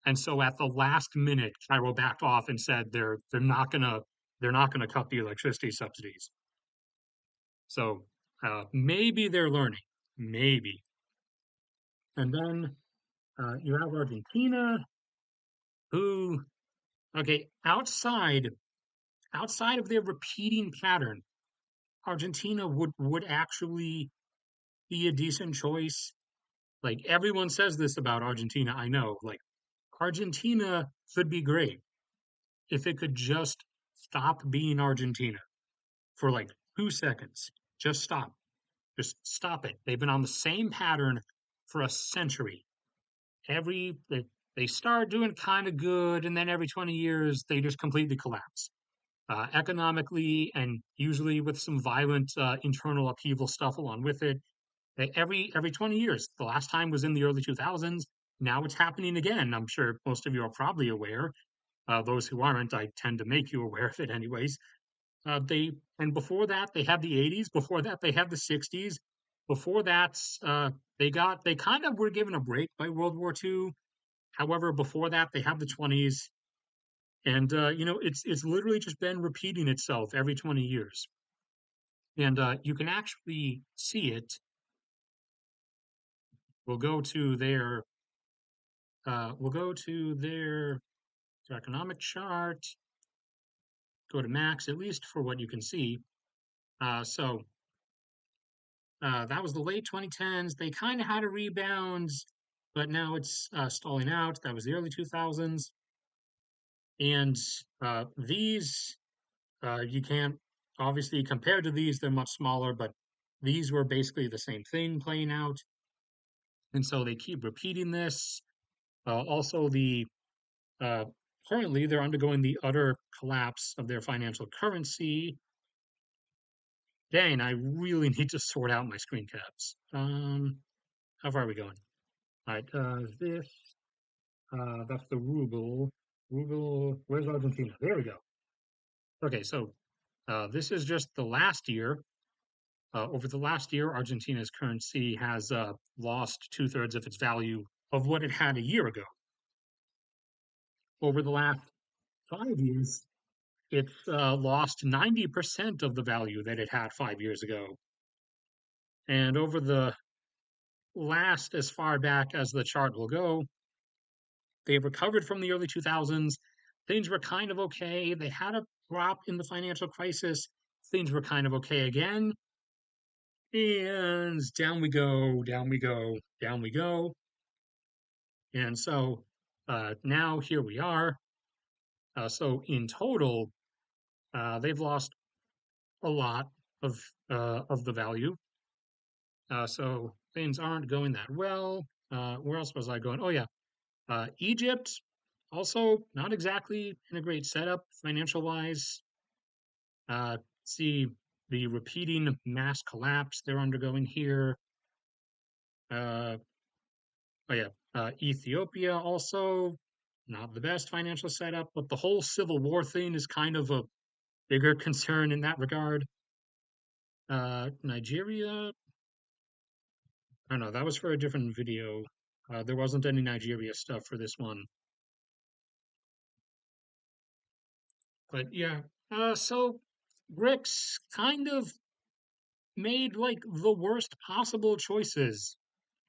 And so at the last minute, Cairo backed off and said they're not gonna cut the electricity subsidies. So maybe they're learning, maybe. And then you have Argentina, who, okay, outside of their repeating pattern, Argentina would actually be a decent choice. Like everyone says this about Argentina, I know. Like Argentina could be great if it could just stop being Argentina for like 2 seconds. Just stop. Just stop it. They've been on the same pattern for a century. They start doing kind of good, and then every 20 years they just completely collapse economically, and usually with some violent internal upheaval stuff along with it. Every 20 years. The last time was in the early 2000s. Now it's happening again. I'm sure most of you are probably aware. Those who aren't, I tend to make you aware of it anyways. They and before that they had the 80s. Before that they had the 60s. Before that they kind of were given a break by World War II. However, before that they had the 20s, and it's literally just been repeating itself every 20 years. And you can actually see it. We'll go to their economic chart, go to max, at least for what you can see. So that was the late 2010s. They kind of had a rebound, but now it's stalling out. That was the early 2000s. And these, you can't, obviously, compared to these, they're much smaller, but these were basically the same thing playing out. And so they keep repeating this. Also, uh, currently, they're undergoing the utter collapse of their financial currency. Dang, I really need to sort out my screen caps. How far are we going? All right, that's the ruble. Ruble, where's Argentina? There we go. Okay, so this is just the last year. Over the last year, Argentina's currency has lost two-thirds of its value of what it had a year ago. Over the last 5 years, it's lost 90% of the value that it had 5 years ago. And over the last, as far back as the chart will go, they recovered from the early 2000s. Things were kind of okay. They had a drop in the financial crisis. Things were kind of okay again. And down we go, down we go, down we go. And so now here we are. So in total, they've lost a lot of the value. So things aren't going that well. Where else was I going? Oh yeah, Egypt also not exactly in a great setup financial wise. See the repeating mass collapse they're undergoing here. Uh, oh yeah, Ethiopia also not the best financial setup, but the whole civil war thing is kind of a bigger concern in that regard. Nigeria, I don't know, that was for a different video. There wasn't any Nigeria stuff for this one. But yeah, so Brics kind of made like the worst possible choices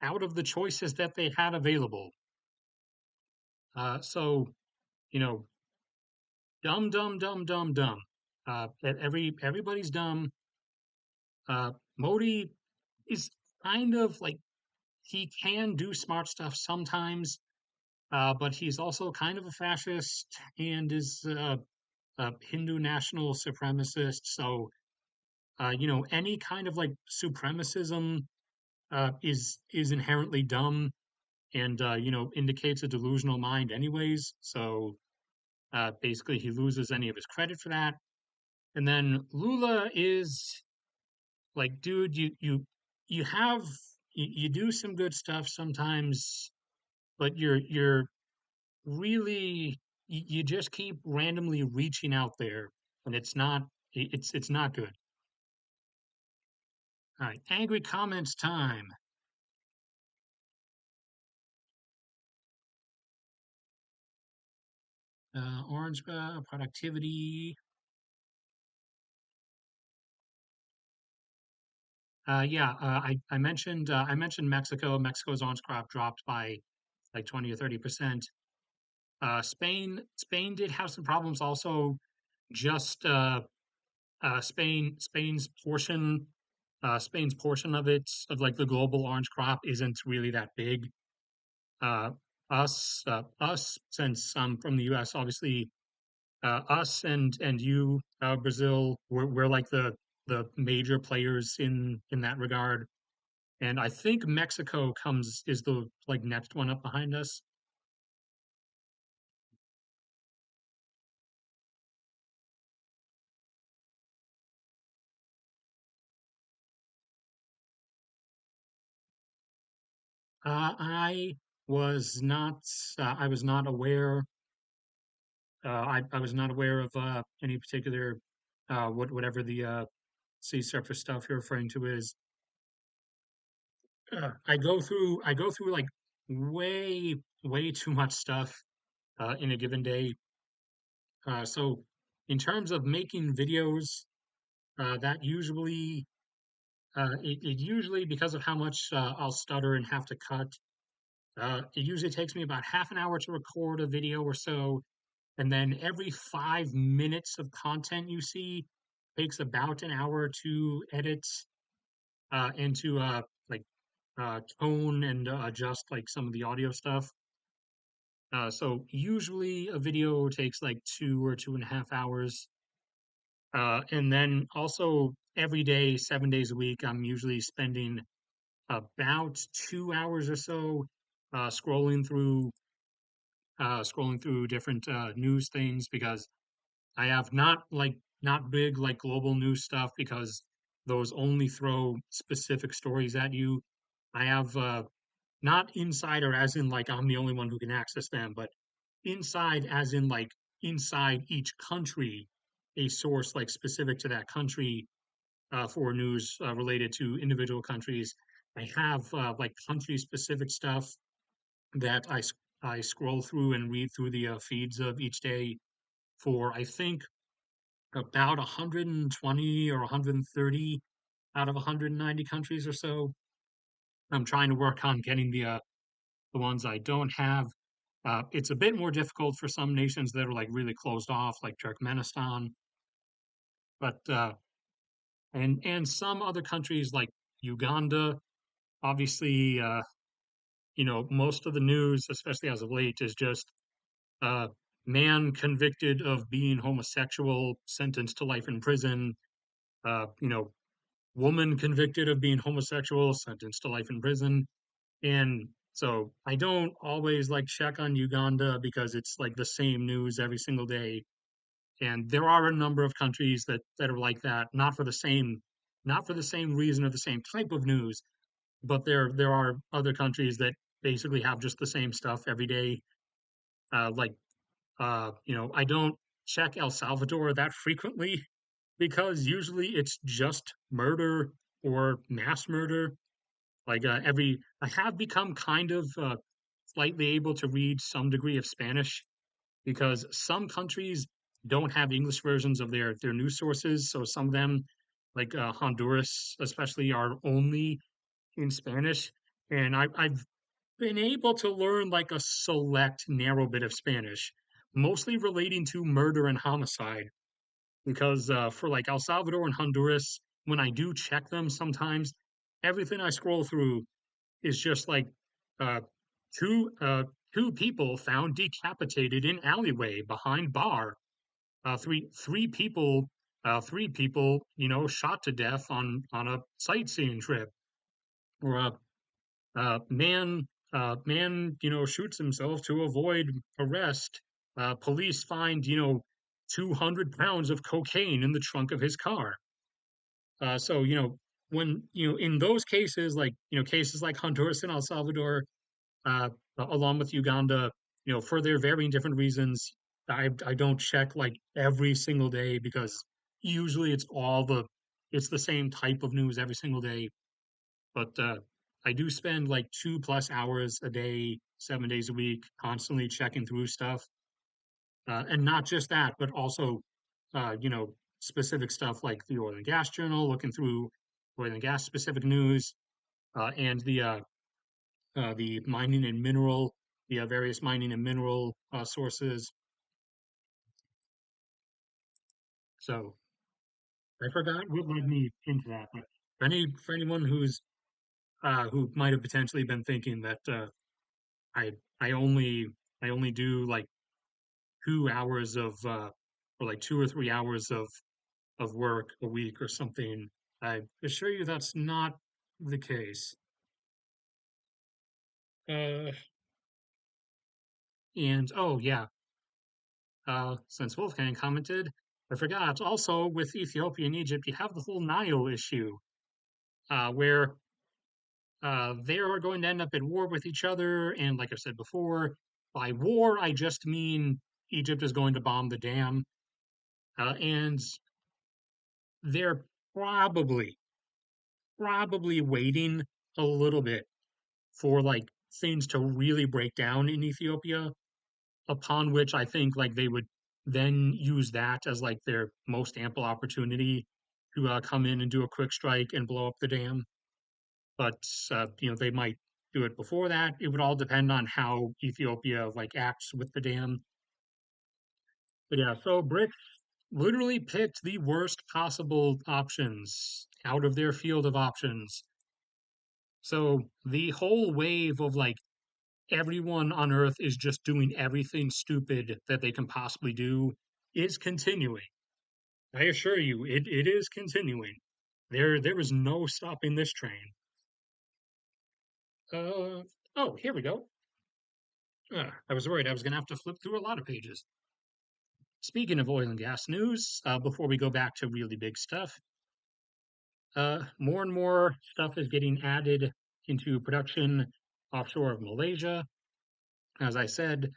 out of the choices that they had available. So, you know, dumb, dumb, dumb, dumb, dumb. Everybody's dumb. Modi is kind of like he can do smart stuff sometimes, but he's also kind of a fascist and is a Hindu national supremacist. So, any kind of like supremacism is inherently dumb and indicates a delusional mind anyways. So basically, he loses any of his credit for that. And then Lula is like, dude, you have you do some good stuff sometimes, but you're really you just keep randomly reaching out there, and it's not good. All right, angry comments time. Orange productivity. Yeah, I mentioned Mexico. Mexico's orange crop dropped by like 20 or 30%. Spain did have some problems also. Just Spain's portion of it of like the global orange crop isn't really that big. Uh, us since I'm from the U.S. Obviously, us and you, Brazil, we're like the major players in that regard. And I think Mexico comes is the like next one up behind us. I was not I was not aware I was not aware of any particular whatever the sea surface stuff you're referring to is. I go through like way too much stuff in a given day. So in terms of making videos, that usually it usually because of how much I'll stutter and have to cut. It usually takes me about half an hour to record a video or so, and then every 5 minutes of content you see takes about an hour to edit and to like tone and adjust like some of the audio stuff. So usually a video takes like 2 or 2.5 hours. And then also every day, 7 days a week, I'm usually spending about 2 hours or so uh, scrolling through scrolling through different news things because I have not big like global news stuff because those only throw specific stories at you. I have not insider as in like I'm the only one who can access them, but inside as in like inside each country, a source like specific to that country for news related to individual countries. I have like country specific stuff that I scroll through and read through the feeds of each day for I think about 120 or 130 out of 190 countries or so. I'm trying to work on getting the ones I don't have. It's a bit more difficult for some nations that are like really closed off, like Turkmenistan, but and some other countries like Uganda. Obviously, most of the news, especially as of late, is just uh, man convicted of being homosexual, sentenced to life in prison. Uh, you know, woman convicted of being homosexual, sentenced to life in prison. And so I don't always like check on Uganda because it's like the same news every single day. And there are a number of countries that are like that, not for the same reason or the same type of news, but there are other countries that basically have just the same stuff every day. I don't check El Salvador that frequently because usually it's just murder or mass murder. I have become kind of slightly able to read some degree of Spanish because some countries don't have English versions of their news sources. So some of them, like Honduras, especially, are only in Spanish. And I've been able to learn like a select narrow bit of Spanish, mostly relating to murder and homicide. Because for like El Salvador and Honduras, when I do check them sometimes, everything I scroll through is just like uh, two two people found decapitated in alleyway behind bar. Three people, shot to death on a sightseeing trip. Or Man, shoots himself to avoid arrest. Police find, 200 pounds of cocaine in the trunk of his car. So, when, in those cases, like, cases like Honduras and El Salvador, uh, along with Uganda, for their varying different reasons, I don't check like every single day because usually it's the same type of news every single day. But I do spend like 2+ hours a day, 7 days a week, constantly checking through stuff, and not just that, but also, specific stuff like the oil and gas journal, looking through oil and gas specific news, and the mining and mineral, the various mining and mineral sources. So I forgot what led me into that, but for anyone who might have potentially been thinking that I I only I only do like 2 hours or like 2 or 3 hours of work a week or something, I assure you that's not the case. Uh, and oh yeah, since Wolfgang commented, I forgot also with Ethiopia and Egypt, you have the whole Nile issue, where they are going to end up at war with each other. And like I said before, by war, I just mean Egypt is going to bomb the dam. And they're probably, probably waiting a little bit for like things to really break down in Ethiopia, upon which I think like they would then use that as like their most ample opportunity to come in and do a quick strike and blow up the dam. But they might do it before that. It would all depend on how Ethiopia like acts with the dam. But yeah, so Brics literally picked the worst possible options out of their field of options. So the whole wave of like everyone on Earth is just doing everything stupid that they can possibly do is continuing. I assure you, it is continuing. There is no stopping this train. Uh oh, here we go. I was worried I was going to have to flip through a lot of pages. Speaking of oil and gas news, before we go back to really big stuff, more and more stuff is getting added into production offshore of Malaysia. As I said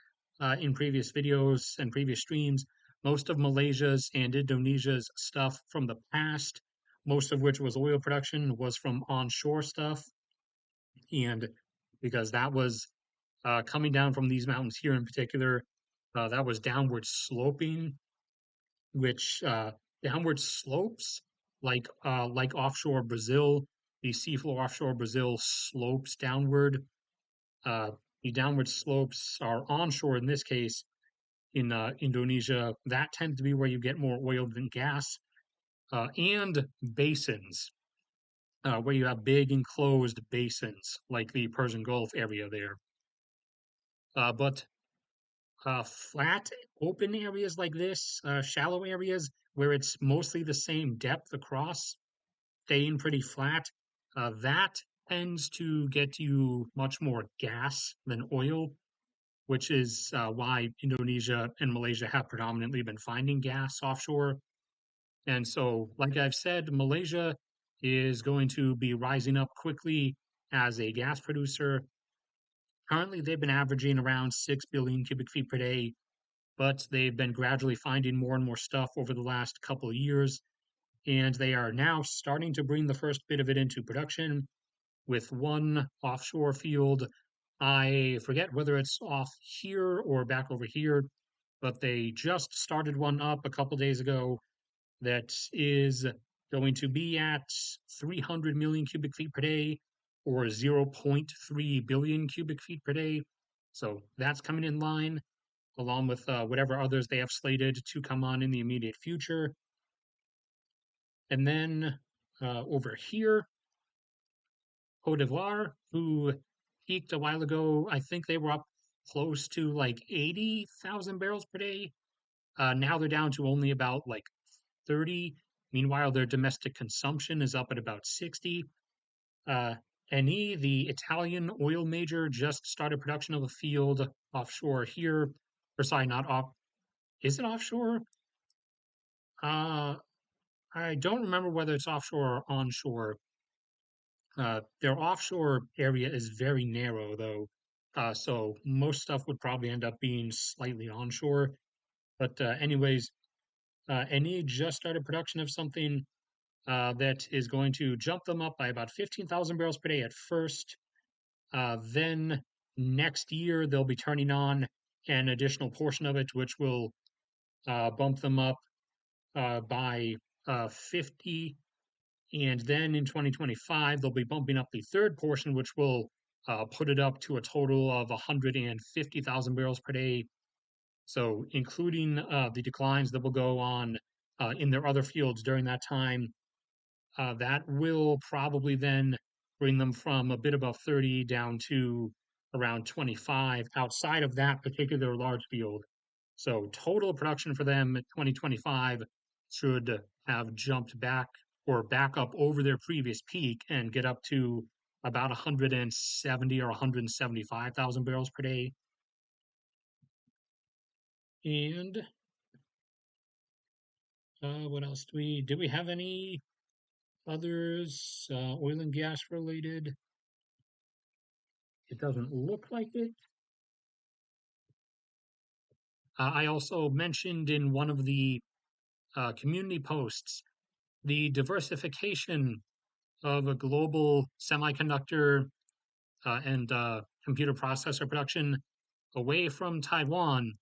in previous videos and previous streams, most of Malaysia's and Indonesia's stuff from the past, most of which was oil production, was from onshore stuff. And because that was coming down from these mountains here in particular, that was downward sloping, which downward slopes like offshore Brazil, the seafloor offshore Brazil slopes downward. Uh, the downward slopes are onshore in this case in Indonesia. That tends to be where you get more oil than gas, and basins, where you have big enclosed basins like the Persian Gulf area there. But flat, open areas like this, shallow areas where it's mostly the same depth across, staying pretty flat, that tends to get you much more gas than oil, which is why Indonesia and Malaysia have predominantly been finding gas offshore. And so, like I've said, Malaysia is going to be rising up quickly as a gas producer. Currently, they've been averaging around 6 billion cubic feet per day, but they've been gradually finding more and more stuff over the last couple of years. And they are now starting to bring the first bit of it into production with one offshore field. I forget whether it's off here or back over here, but they just started one up a couple days ago that is going to be at 300 million cubic feet per day or 0.3 billion cubic feet per day. So that's coming in line along with whatever others they have slated to come on in the immediate future. And then over here, Cote d'Ivoire, who peaked a while ago, I think they were up close to like 80,000 barrels per day. Now they're down to only about like 30. Meanwhile, their domestic consumption is up at about 60. Uh, Eni, the Italian oil major, just started production of a field offshore here. Or sorry, not off. Is it offshore? Uh, I don't remember whether it's offshore or onshore. Their offshore area is very narrow, though. So most stuff would probably end up being slightly onshore. But anyways, Eni just started production of something that is going to jump them up by about 15,000 barrels per day at first. Then next year, they'll be turning on an additional portion of it, which will bump them up by 50. And then in 2025, they'll be bumping up the third portion, which will put it up to a total of 150,000 barrels per day. So, including the declines that will go on in their other fields during that time, that will probably then bring them from a bit above 30 down to around 25 outside of that particular large field. So total production for them in 2025 should have jumped back or back up over their previous peak and get up to about 170 or 175,000 barrels per day. And what else do we have any others oil and gas related? It doesn't look like it. I also mentioned in one of the community posts the diversification of a global semiconductor and computer processor production away from Taiwan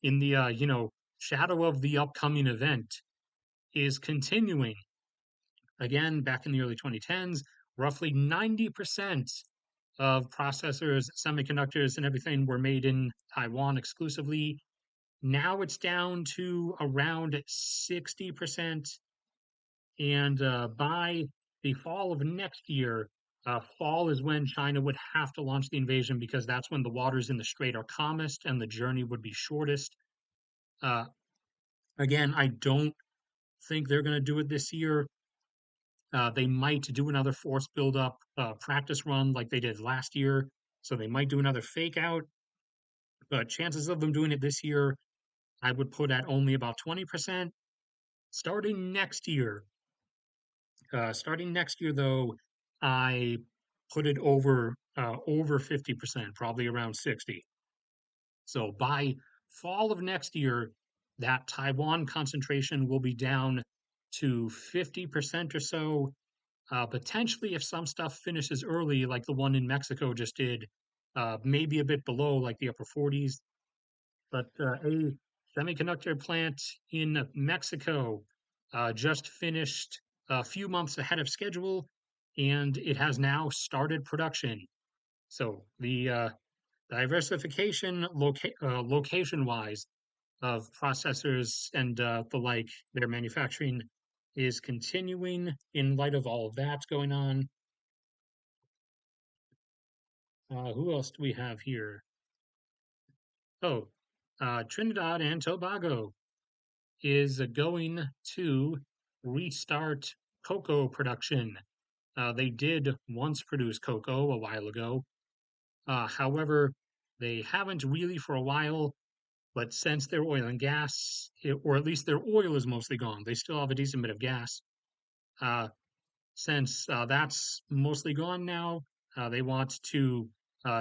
in the shadow of the upcoming event is continuing. Again, back in the early 2010s, roughly 90% of processors, semiconductors, and everything were made in Taiwan exclusively. Now it's down to around 60%. And by the fall of next year, fall is when China would have to launch the invasion because that's when the waters in the strait are calmest and the journey would be shortest. Uh, Again, I don't think they're going to do it this year. They might do another force buildup practice run like they did last year. So they might do another fake out. But chances of them doing it this year, I would put at only about 20%. Starting next year, though, I put it over 50%, probably around 60. So by fall of next year, that Taiwan concentration will be down to 50% or so. Potentially, if some stuff finishes early, like the one in Mexico just did, maybe a bit below, like the upper 40s. But a semiconductor plant in Mexico just finished a few months ahead of schedule, and it has now started production. So the diversification location-wise of processors and the like, their manufacturing is continuing in light of all of that going on. Who else do we have here? Oh, Trinidad and Tobago is going to restart cocoa production. They did once produce cocoa a while ago. However, they haven't really for a while, but since their oil and gas, or at least their oil is mostly gone, they still have a decent bit of gas. Uh, since that's mostly gone now, they want to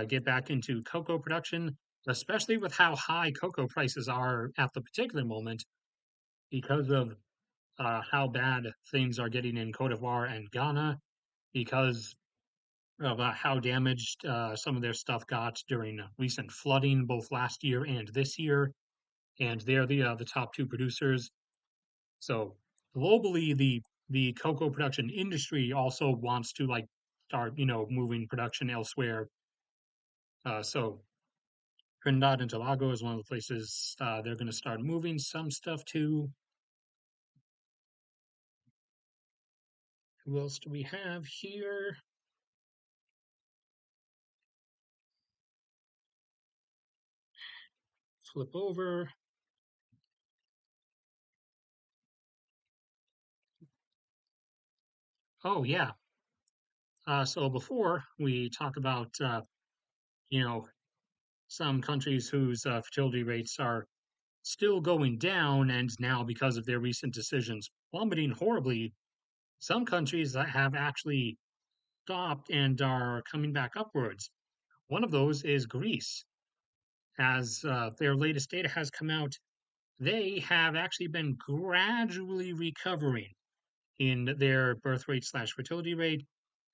get back into cocoa production, especially with how high cocoa prices are at the particular moment because of how bad things are getting in Cote d'Ivoire and Ghana because of how damaged some of their stuff got during recent flooding, both last year and this year. And they're the top two producers. So globally, the cocoa production industry also wants to like start, moving production elsewhere. So Trinidad and Tobago is one of the places they're going to start moving some stuff to. Who else do we have here? Flip over. Oh yeah, So before we talk about, you know, some countries whose fertility rates are still going down, and now because of their recent decisions plummeting horribly, some countries that have actually stopped and are coming back upwards. One of those is Greece. As their latest data has come out, they have actually been gradually recovering in their birth rate slash fertility rate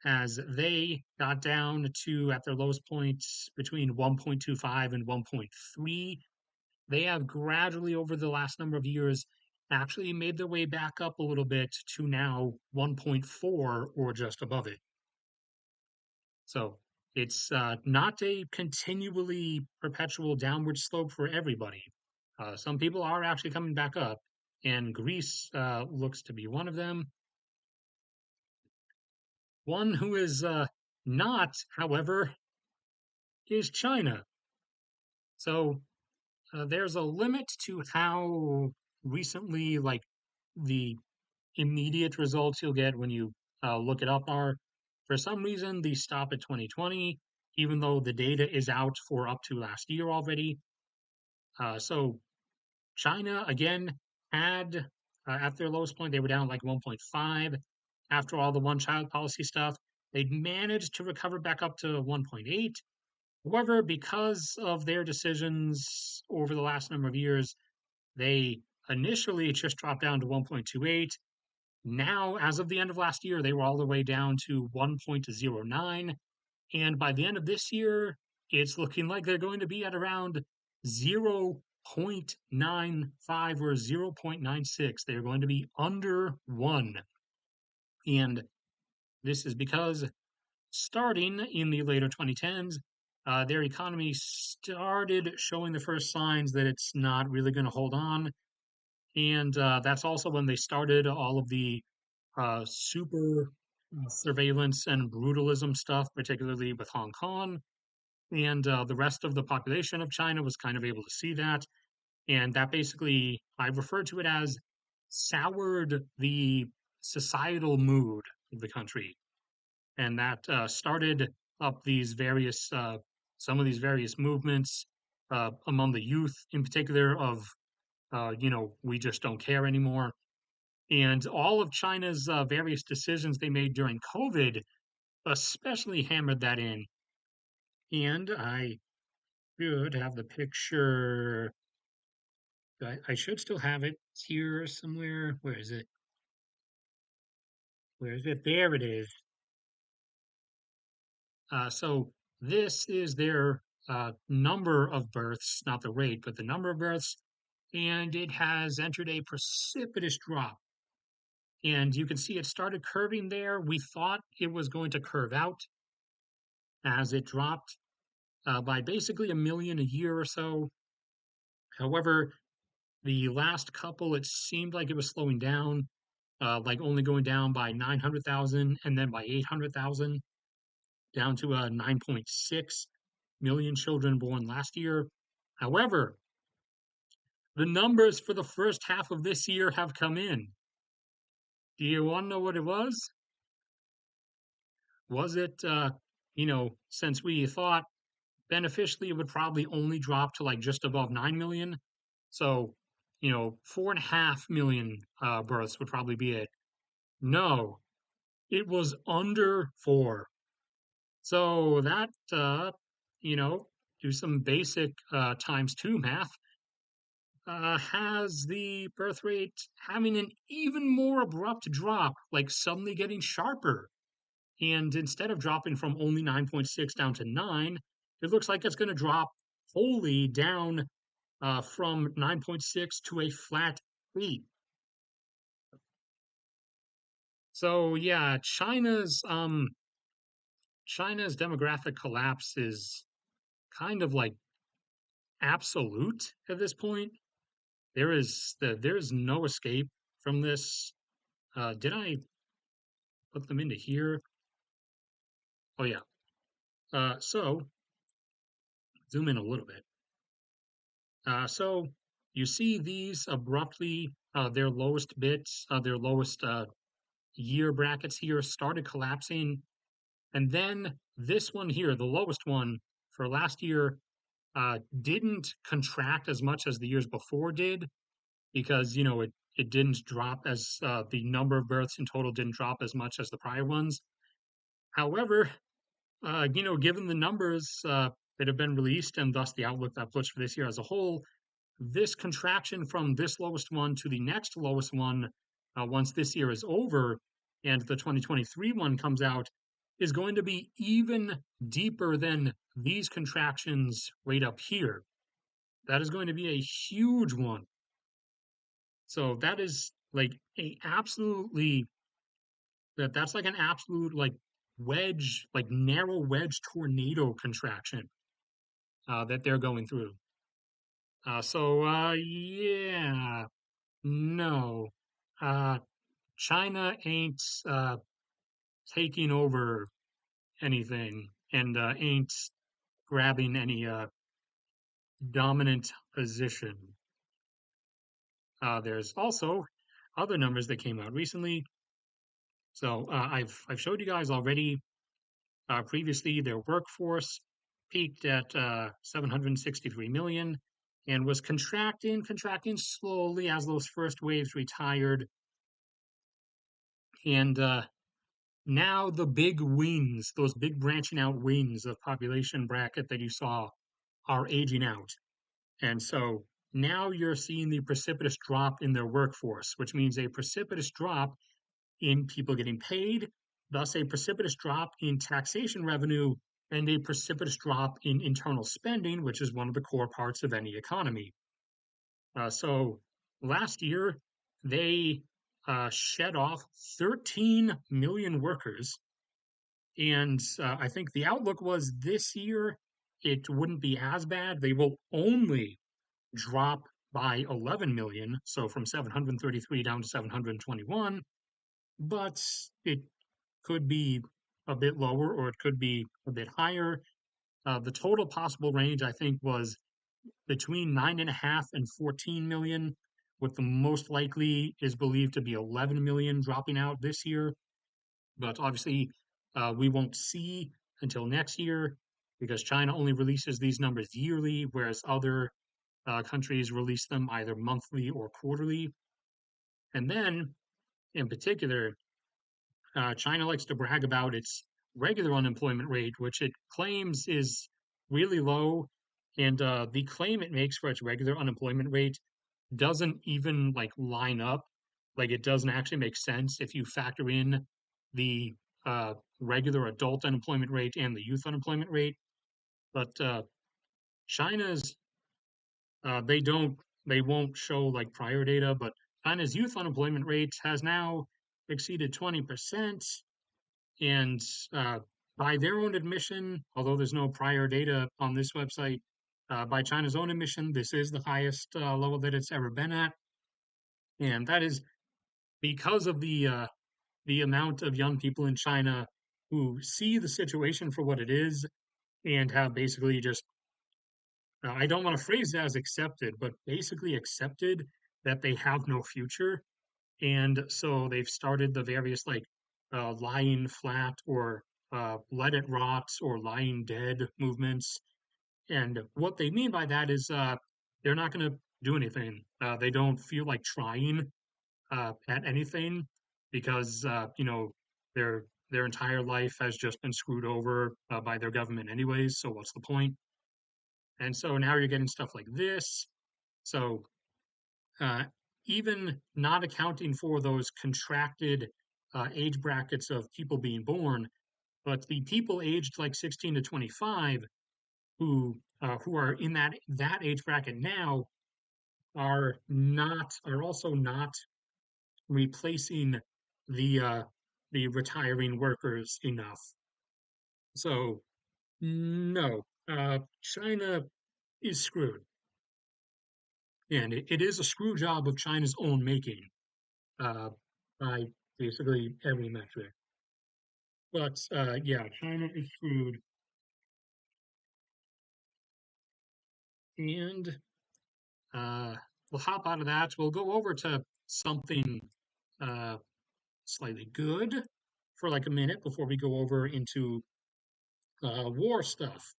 as they got down to at their lowest points between 1.25 and 1.3. They have gradually over the last number of years actually made their way back up a little bit to now 1.4 or just above it. So it's not a continually perpetual downward slope for everybody. Some people are actually coming back up, and Greece looks to be one of them. One who is not, however, is China. So there's a limit to how recently, like, the immediate results you'll get when you look it up are. For some reason, these stop at 2020, even though the data is out for up to last year already. So China, again, had at their lowest point, they were down like 1.5 after all the one child policy stuff. They'd managed to recover back up to 1.8. However, because of their decisions over the last number of years, they initially just dropped down to 1.28. Now, as of the end of last year, they were all the way down to 1.09. And by the end of this year, it's looking like they're going to be at around 0.95 or 0.96. They're going to be under 1. And this is because starting in the later 2010s, their economy started showing the first signs that it's not really going to hold on. And that's also when they started all of the super surveillance and brutalism stuff, particularly with Hong Kong. And the rest of the population of China was kind of able to see that. And that basically, I refer to it as soured the societal mood of the country. And that started up these various, some of these various movements among the youth in particular of, we just don't care anymore. And all of China's various decisions they made during COVID especially hammered that in. And I should have the picture. I should still have it here somewhere. Where is it? Where is it? There it is. So this is their number of births, not the rate, but the number of births, and it has entered a precipitous drop. And you can see it started curving there. We thought it was going to curve out as it dropped by basically a million a year or so. However, the last couple, it seemed like it was slowing down, like only going down by 900,000 and then by 800,000, down to 9.6 million children born last year. However, the numbers for the first half of this year have come in. Do you want to know what it was? Was it, since we thought beneficially it would probably only drop to like just above 9 million? So, 4.5 million births would probably be it. No, it was under 4. So that, you know, do some basic times two math, has the birth rate having an even more abrupt drop, like suddenly getting sharper. And instead of dropping from only 9.6 down to 9, it looks like it's going to drop wholly down from 9.6 to a flat 8. So yeah, China's demographic collapse is kind of like absolute at this point. There is no escape from this. Did I put them into here? Oh yeah. So zoom in a little bit. So you see these abruptly, their lowest bits, their lowest year brackets here started collapsing And then this one here, the lowest one for last year, didn't contract as much as the years before did because it didn't drop as the number of births in total didn't drop as much as the prior ones. However, given the numbers that have been released and thus the outlook that puts for this year as a whole, this contraction from this lowest one to the next lowest one, once this year is over and the 2023 one comes out, is going to be even deeper than these contractions right up here. That is going to be a huge one. So that is like a absolutely that's like an absolute like wedge, like narrow wedge tornado contraction that they're going through. Yeah, no, uh, China ain't taking over anything and ain't grabbing any dominant position. There's also other numbers that came out recently. So I've showed you guys already previously their workforce peaked at 763 million and was contracting slowly as those first waves retired. And now the big wings, those big branching out wings of population bracket that you saw, are aging out. And so now you're seeing the precipitous drop in their workforce, which means a precipitous drop in people getting paid, thus a precipitous drop in taxation revenue, and a precipitous drop in internal spending, which is one of the core parts of any economy. So last year, they shed off 13 million workers. And I think the outlook was this year it wouldn't be as bad. They will only drop by 11 million, so from 733 down to 721, but it could be a bit lower or it could be a bit higher. The total possible range, I think, was between 9.5 and 14 million, with the most likely is believed to be 11 million dropping out this year. But obviously, we won't see until next year because China only releases these numbers yearly, whereas other countries release them either monthly or quarterly. And then, in particular, China likes to brag about its regular unemployment rate, which it claims is really low. And the claim it makes for its regular unemployment rate doesn't even like line up. Like it doesn't actually make sense if you factor in the regular adult unemployment rate and the youth unemployment rate. But China's they don't they won't show like prior data, but China's youth unemployment rate has now exceeded 20%. And uh, by their own admission, although there's no prior data on this website, by China's own admission, this is the highest level that it's ever been at, and that is because of the amount of young people in China who see the situation for what it is and have basically just I don't want to phrase it as accepted, but basically accepted that they have no future. And so they've started the various like lying flat or let it rot or lying dead movements. And what they mean by that is they're not going to do anything. They don't feel like trying at anything because their entire life has just been screwed over by their government anyways. So what's the point? And so now you're getting stuff like this. So uh, even not accounting for those contracted age brackets of people being born, but the people aged like 16 to 25 who are in that age bracket now are also not replacing the uh, the retiring workers enough. So no, China is screwed, and it is a screw job of China's own making uh, by basically every metric. But yeah, China is screwed, and uh, we'll hop out of that. We'll go over to something uh, slightly good. for like a minute before we go over into war stuff.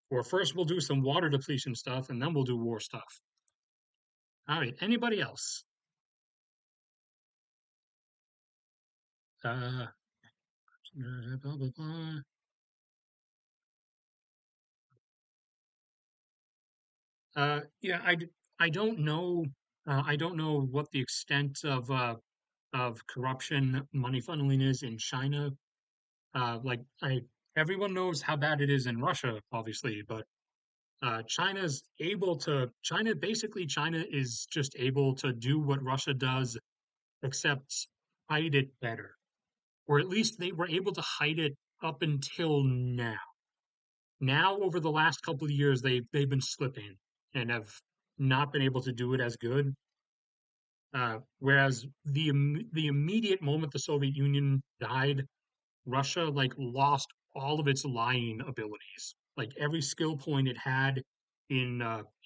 Or first we'll do some water depletion stuff, and then we'll do war stuff. All right. Anybody else? Uh, blah, blah, blah. Yeah, I don't know. I don't know what the extent of corruption, money funneling is in China. Like everyone knows how bad it is in Russia, obviously, but China's able to. China is just able to do what Russia does, except hide it better, or at least they were able to hide it up until now. Now, over the last couple of years, they've been slipping and have not been able to do it as good. Whereas the immediate moment the Soviet Union died, Russia like lost all of its lying abilities. Like every skill point it had in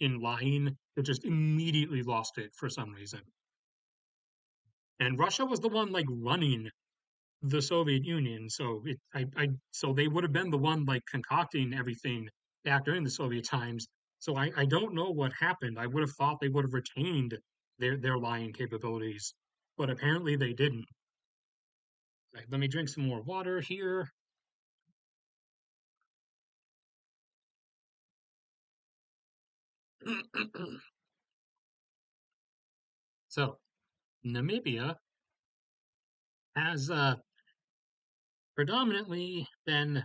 lying, it just immediately lost it for some reason. And Russia was the one like running the Soviet Union, so so they would have been the one like concocting everything back during the Soviet times. So I don't know what happened. I would have thought they would have retained their lying capabilities, but apparently they didn't. Right, let me drink some more water here. So Namibia has predominantly been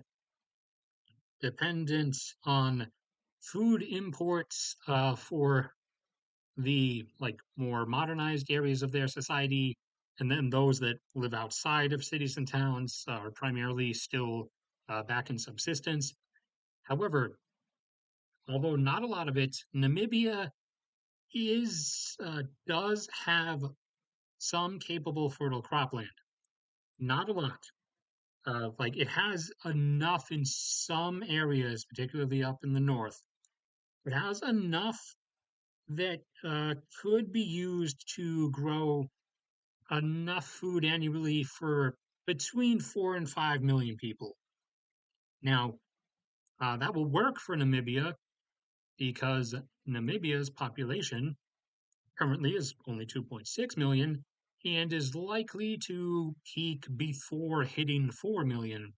dependent on food imports for the like more modernized areas of their society, and then those that live outside of cities and towns are primarily still back in subsistence. However, although not a lot of it, Namibia is does have some capable fertile cropland. Not a lot. Like it has enough in some areas, particularly up in the north. It has enough that could be used to grow enough food annually for between 4 and 5 million people. Now, that will work for Namibia because Namibia's population currently is only 2.6 million and is likely to peak before hitting 4 million.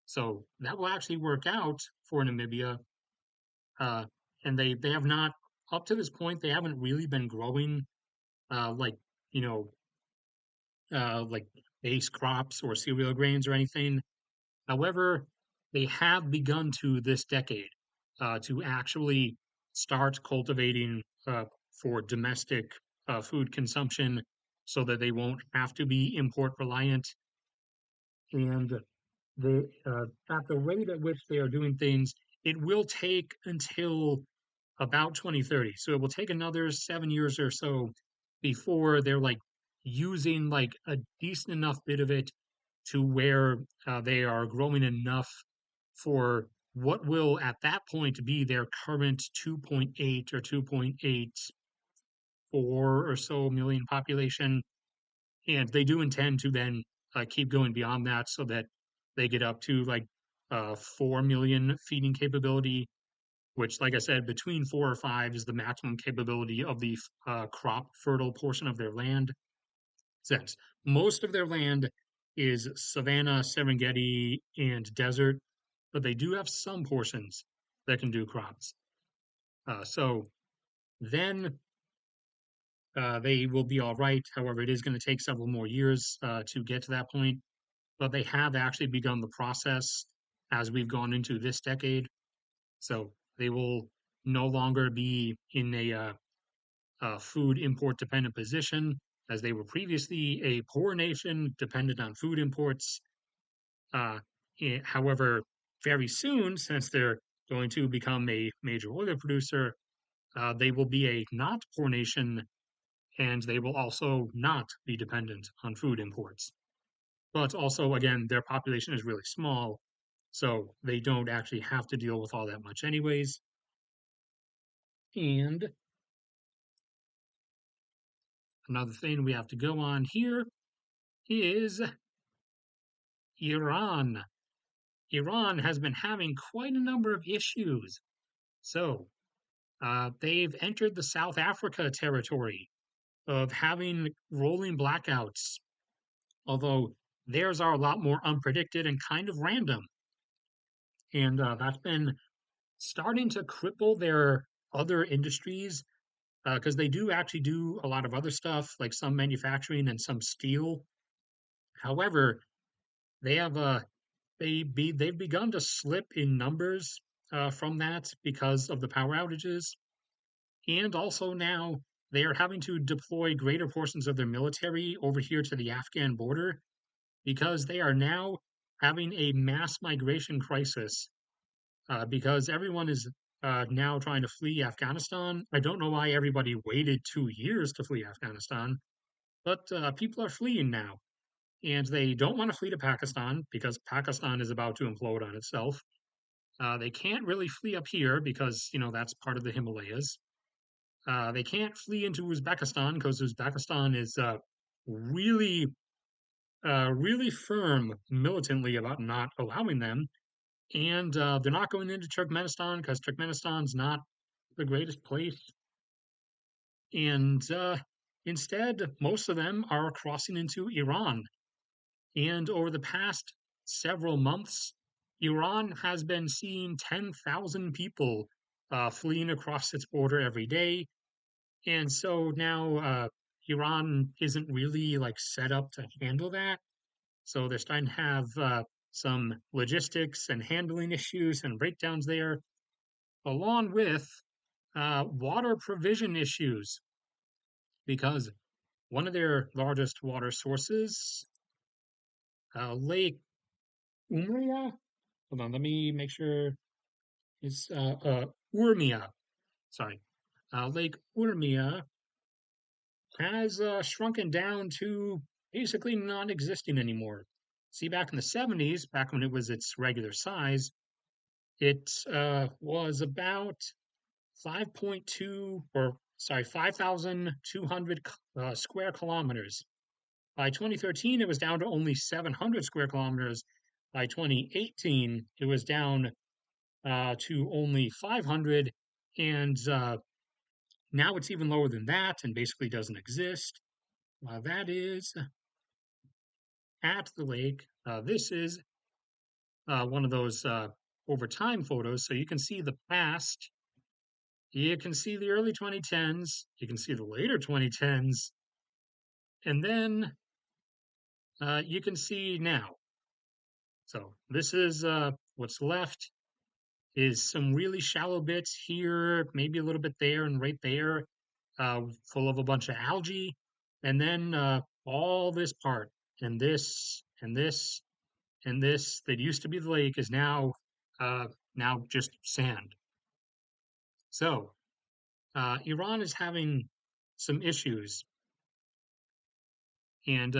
So that will actually work out for Namibia. Uh, and they have not, up to this point, they haven't really been growing like, you know, like base crops or cereal grains or anything. However, they have begun to this decade to actually start cultivating for domestic food consumption so that they won't have to be import reliant. And at the rate at which they are doing things, it will take until about 2030. So it will take another 7 years or so before they're like using like a decent enough bit of it to where they are growing enough for what will at that point be their current 2.8 or 2.84 or so million population. And they do intend to then keep going beyond that so that they get up to like 4 million feeding capability, which, like I said, between 4 or 5 is the maximum capability of the crop fertile portion of their land. Since most of their land is savanna, Serengeti, and desert, but they do have some portions that can do crops. So then they will be all right. However, it is going to take several more years to get to that point, but they have actually begun the process as we've gone into this decade. So they will no longer be in a food import dependent position as they were previously a poor nation dependent on food imports. Uh, However, very soon, since they're going to become a major oil producer, they will be a not poor nation and they will also not be dependent on food imports. But also, again, their population is really small, so they don't actually have to deal with all that much, anyways. And another thing we have to go on here is Iran. Iran has been having quite a number of issues. So, they've entered the South Africa territory of having rolling blackouts, although theirs are a lot more unpredicted and kind of random. And that's been starting to cripple their other industries because they do actually do a lot of other stuff, like some manufacturing and some steel. However, they have they've begun to slip in numbers from that because of the power outages, and also now they are having to deploy greater portions of their military over here to the Afghan border because they are now having a mass migration crisis because everyone is now trying to flee Afghanistan. I don't know why everybody waited 2 years to flee Afghanistan, but people are fleeing now. And they don't want to flee to Pakistan because Pakistan is about to implode on itself. They can't really flee up here because, that's part of the Himalayas. They can't flee into Uzbekistan because Uzbekistan is really, really firm militantly about not allowing them. And they're not going into Turkmenistan because Turkmenistan's not the greatest place. And instead, most of them are crossing into Iran. And over the past several months, Iran has been seeing 10,000 people fleeing across its border every day. And so now Iran isn't really like set up to handle that. So they're starting to have some logistics and handling issues and breakdowns there, along with water provision issues, because one of their largest water sources, Lake Umria, hold on, let me make sure it's Urmia, sorry, Lake Urmia has shrunken down to basically non-existing anymore. See, back in the 70s, back when it was its regular size, it was about 5.2 or sorry 5,200 square kilometers. By 2013, it was down to only 700 square kilometers. By 2018, it was down to only 500, and now it's even lower than that and basically doesn't exist. That is at the lake. This is one of those over time photos, so you can see the past. You can see the early 2010s. You can see the later 2010s. And then you can see now. So this is what's left is some really shallow bits here, maybe a little bit there and right there, full of a bunch of algae. And then all this part and this and this and this that used to be the lake is now just sand. So Iran is having some issues, and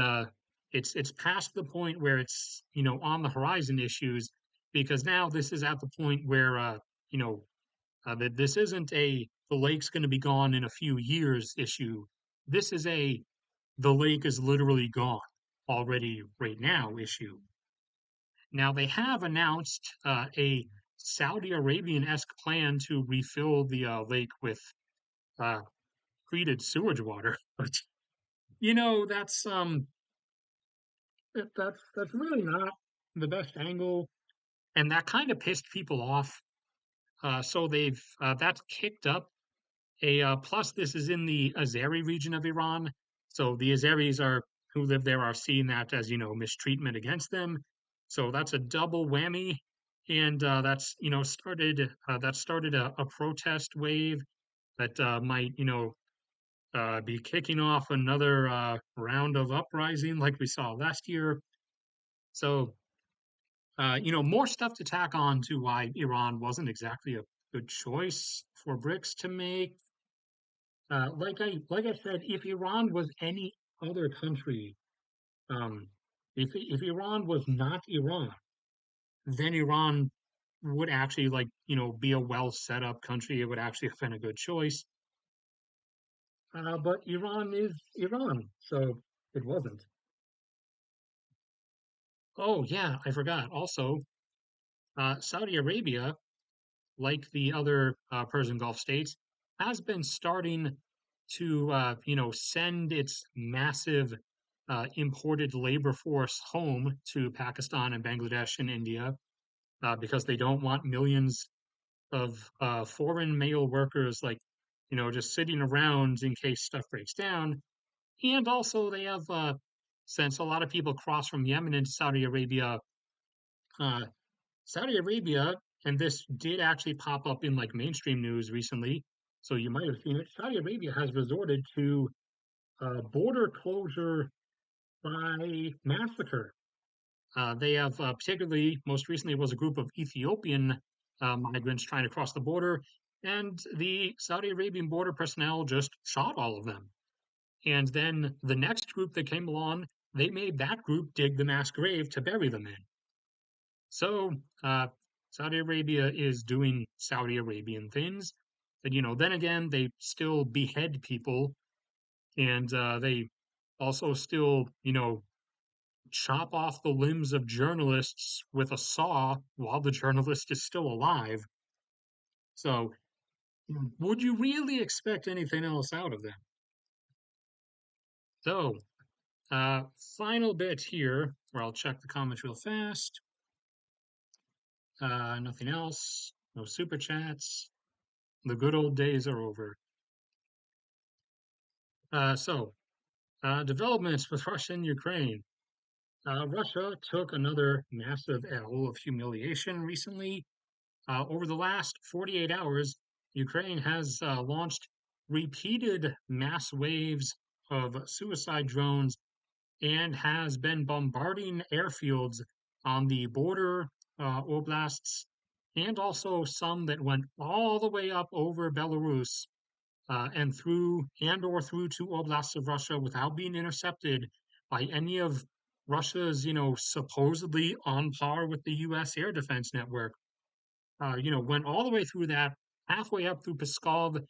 it's past the point where it's on the horizon issues because now this is at the point where you know that this isn't a the lake's going to be gone in a few years issue. This is a the lake is literally gone already right now issue. Now they have announced a Saudi Arabian-esque plan to refill the lake with uh, treated sewage water, but that's that's really not the best angle, and that kind of pissed people off. So they've that's kicked up a plus. This is in the Azeri region of Iran, so the Azeris are who live there are seeing that as mistreatment against them. So that's a double whammy, and that's started a protest wave that might be kicking off another round of uprising like we saw last year. So more stuff to tack on to why Iran wasn't exactly a good choice for Brics to make. Like I said, if Iran was any other country, um, if Iran was not Iran, then Iran would actually be a well set up country. It would actually have been a good choice. But Iran is Iran, so it wasn't. Oh, yeah, I forgot. Also, Saudi Arabia, like the other Persian Gulf states, has been starting to, send its massive imported labor force home to Pakistan and Bangladesh and India because they don't want millions of foreign male workers, like, just sitting around in case stuff breaks down. And also, they have, since a lot of people cross from Yemen into Saudi Arabia, uh, Saudi Arabia, and this did actually pop up in like mainstream news recently, so you might have seen it. Saudi Arabia has resorted to border closure by massacre. They have particularly, most recently, was a group of Ethiopian migrants trying to cross the border, and the Saudi Arabian border personnel just shot all of them. And then the next group that came along, they made that group dig the mass grave to bury them in. So Saudi Arabia is doing Saudi Arabian things. But, then again, they still behead people and they also still, chop off the limbs of journalists with a saw while the journalist is still alive. So, would you really expect anything else out of them? So, final bit here, where I'll check the comments real fast. Nothing else. No super chats. The good old days are over. Developments with Russia and Ukraine. Russia took another massive L of humiliation recently. Over the last 48 hours, Ukraine has launched repeated mass waves of suicide drones and has been bombarding airfields on the border oblasts and also some that went all the way up over Belarus and through two oblasts of Russia without being intercepted by any of Russia's, supposedly on par with the U.S. air defense network. Went all the way through that, halfway up through Pskov,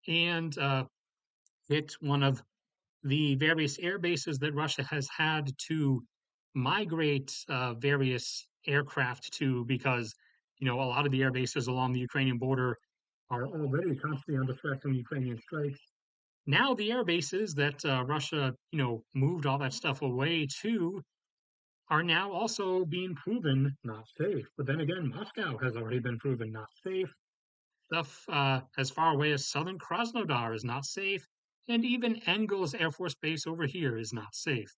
and hit one of the various air bases that Russia has had to migrate various aircraft to because, a lot of the air bases along the Ukrainian border are already constantly under threat from Ukrainian strikes. Now the air bases that Russia, moved all that stuff away to are now also being proven not safe. But then again, Moscow has already been proven not safe. Stuff as far away as southern Krasnodar is not safe, and even Engels Air Force Base over here is not safe.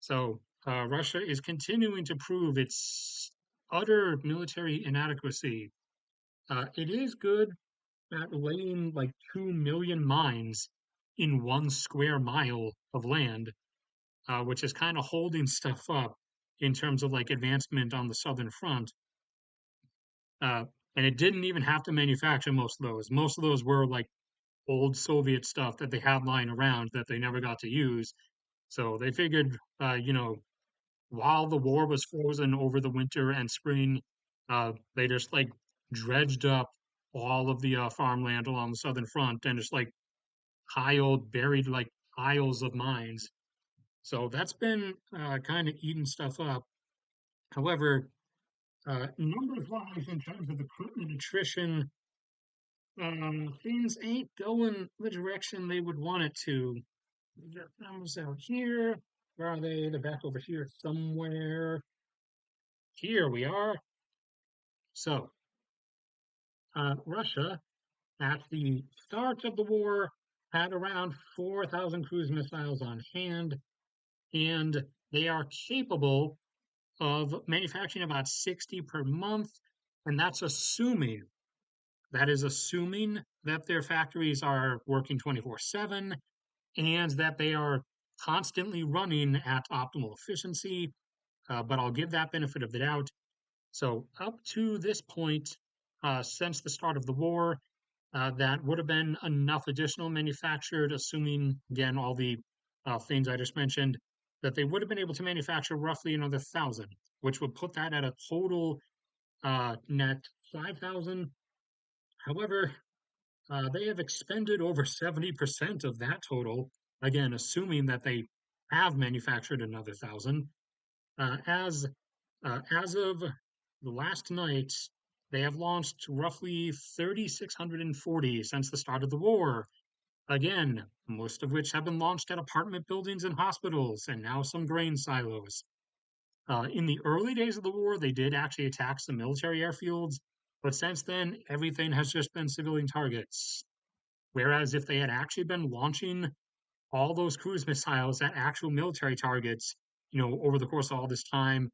So Russia is continuing to prove its utter military inadequacy. It is good at laying like 2 million mines in 1 square mile of land, which is kind of holding stuff up in terms of like advancement on the southern front. Uh, and it didn't even have to manufacture most of those. Most of those were like old Soviet stuff that they had lying around that they never got to use. So they figured, while the war was frozen over the winter and spring, they just like dredged up all of the farmland along the southern front and just like piled, buried like piles of mines. So that's been kind of eating stuff up. However, numbers wise, in terms of equipment attrition, things ain't going the direction they would want it to. Got numbers out here. Where are they? They're back over here somewhere. Here we are. So, Russia, at the start of the war, had around 4,000 cruise missiles on hand, and they are capable of manufacturing about 60 per month. And that is assuming that their factories are working 24/7 and that they are constantly running at optimal efficiency. But I'll give that benefit of the doubt. So, up to this point, since the start of the war, that would have been enough additional manufactured, assuming, again, all the things I just mentioned, that they would have been able to manufacture roughly another 1,000, which would put that at a total net 5,000. However, they have expended over 70% of that total, again, assuming that they have manufactured another 1,000. As of the last night, they have launched roughly 3,640 since the start of the war. Again, most of which have been launched at apartment buildings and hospitals, and now some grain silos. In the early days of the war, they did actually attack some military airfields, but since then, everything has just been civilian targets. Whereas if they had actually been launching all those cruise missiles at actual military targets, over the course of all this time,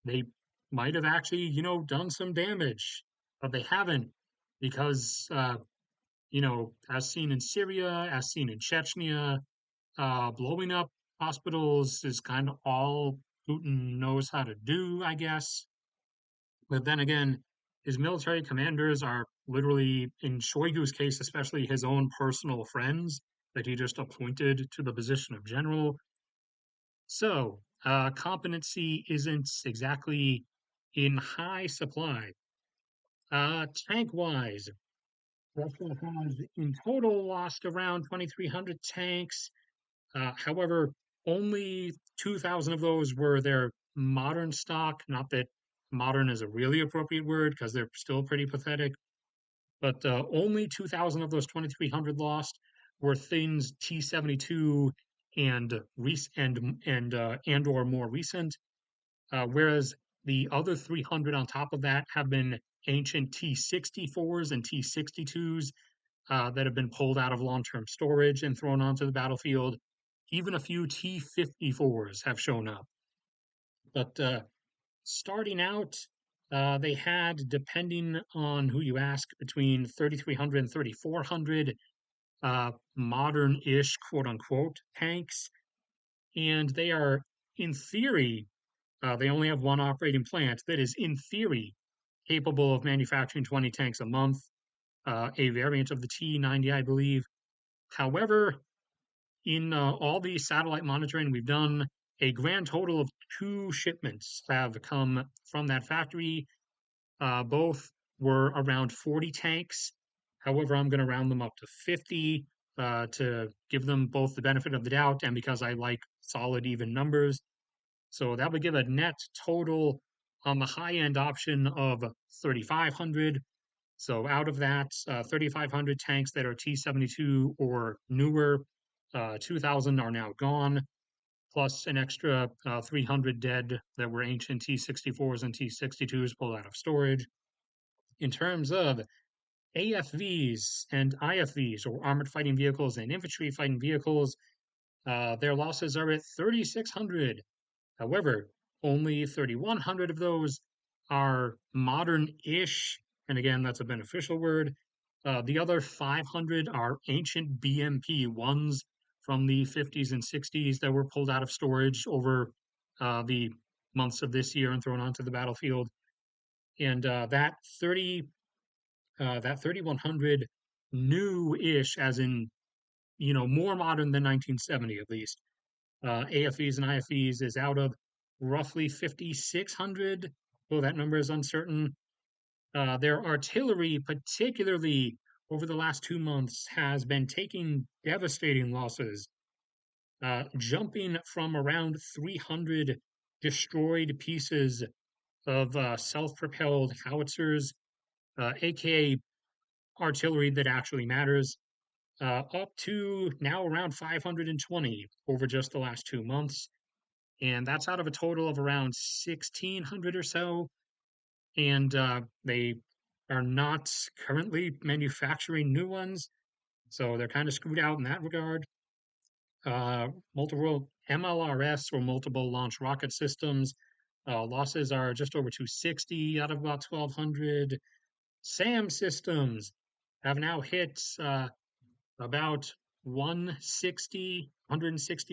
they might have actually, done some damage, but they haven't because, as seen in Syria, as seen in Chechnya, blowing up hospitals is kind of all Putin knows how to do, I guess. But then again, his military commanders are literally, in Shoigu's case, especially his own personal friends that he just appointed to the position of general. So, competency isn't exactly in high supply. Tank wise, Russia has in total lost around 2,300 tanks. However, only 2,000 of those were their modern stock. Not that modern is a really appropriate word because they're still pretty pathetic, but only 2,000 of those 2,300 lost were things T-72 and or more recent, whereas the other 300 on top of that have been ancient T-64s and T-62s that have been pulled out of long-term storage and thrown onto the battlefield. Even a few T-54s have shown up. But starting out, they had, depending on who you ask, between 3,300 and 3,400 modern-ish, quote unquote, tanks. And they are, in theory, they only have one operating plant that is, in theory, capable of manufacturing 20 tanks a month, a variant of the T-90, I believe. However, in all the satellite monitoring we've done, a grand total of two shipments have come from that factory. Both were around 40 tanks. However, I'm going to round them up to 50 to give them both the benefit of the doubt and because I like solid, even numbers. So that would give a net total on the high end option of 3,500. So out of that, 3,500 tanks that are T-72 or newer, 2,000 are now gone, plus an extra 300 dead that were ancient T-64s and T-62s pulled out of storage. In terms of AFVs and IFVs, or armored fighting vehicles and infantry fighting vehicles, their losses are at 3,600. However, only 3,100 of those are modern-ish, and again, that's a beneficial word. The other 500 are ancient BMP ones from the 50s and 60s that were pulled out of storage over the months of this year and thrown onto the battlefield. And that 3,100 new-ish, as in more modern than 1970 at least. AFEs and IFEs is out of roughly 5,600, though that number is uncertain. Their artillery, particularly over the last 2 months, has been taking devastating losses, jumping from around 300 destroyed pieces of self-propelled howitzers, aka artillery that actually matters, up to now around 520 over just the last 2 months. And that's out of a total of around 1,600 or so. And they are not currently manufacturing new ones, so they're kind of screwed out in that regard. Multiple MLRS, or multiple launch rocket systems, losses are just over 260 out of about 1,200. SAM systems have now hit about 160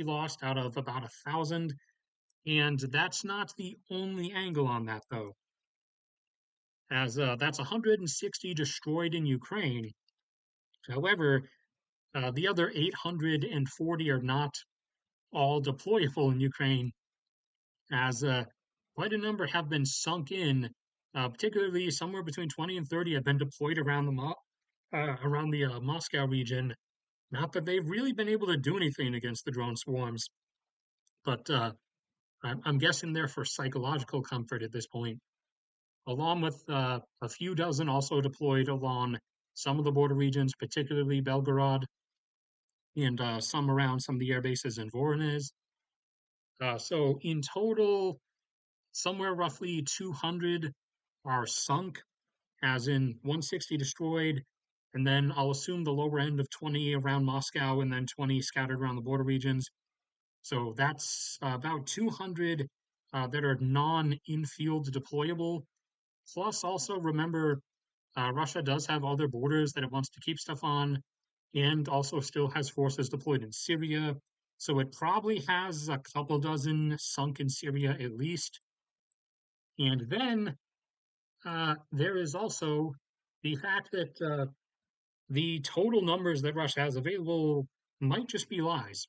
lost out of about 1,000. And that's not the only angle on that, though, as that's 160 destroyed in Ukraine. However, the other 840 are not all deployable in Ukraine, as quite a number have been sunk in, particularly somewhere between 20 and 30 have been deployed around the Moscow region. Not that they've really been able to do anything against the drone swarms, but I'm guessing they're for psychological comfort at this point, along with a few dozen also deployed along some of the border regions, particularly Belgorod, and some around some of the air bases in Voronezh. So in total, somewhere roughly 200 are sunk, as in 160 destroyed, and then I'll assume the lower end of 20 around Moscow, and then 20 scattered around the border regions. So that's about 200 that are non-in-field deployable. Plus, also remember, Russia does have other borders that it wants to keep stuff on, and also still has forces deployed in Syria. So it probably has a couple dozen sunk in Syria at least. And then there is also the fact that the total numbers that Russia has available might just be lies.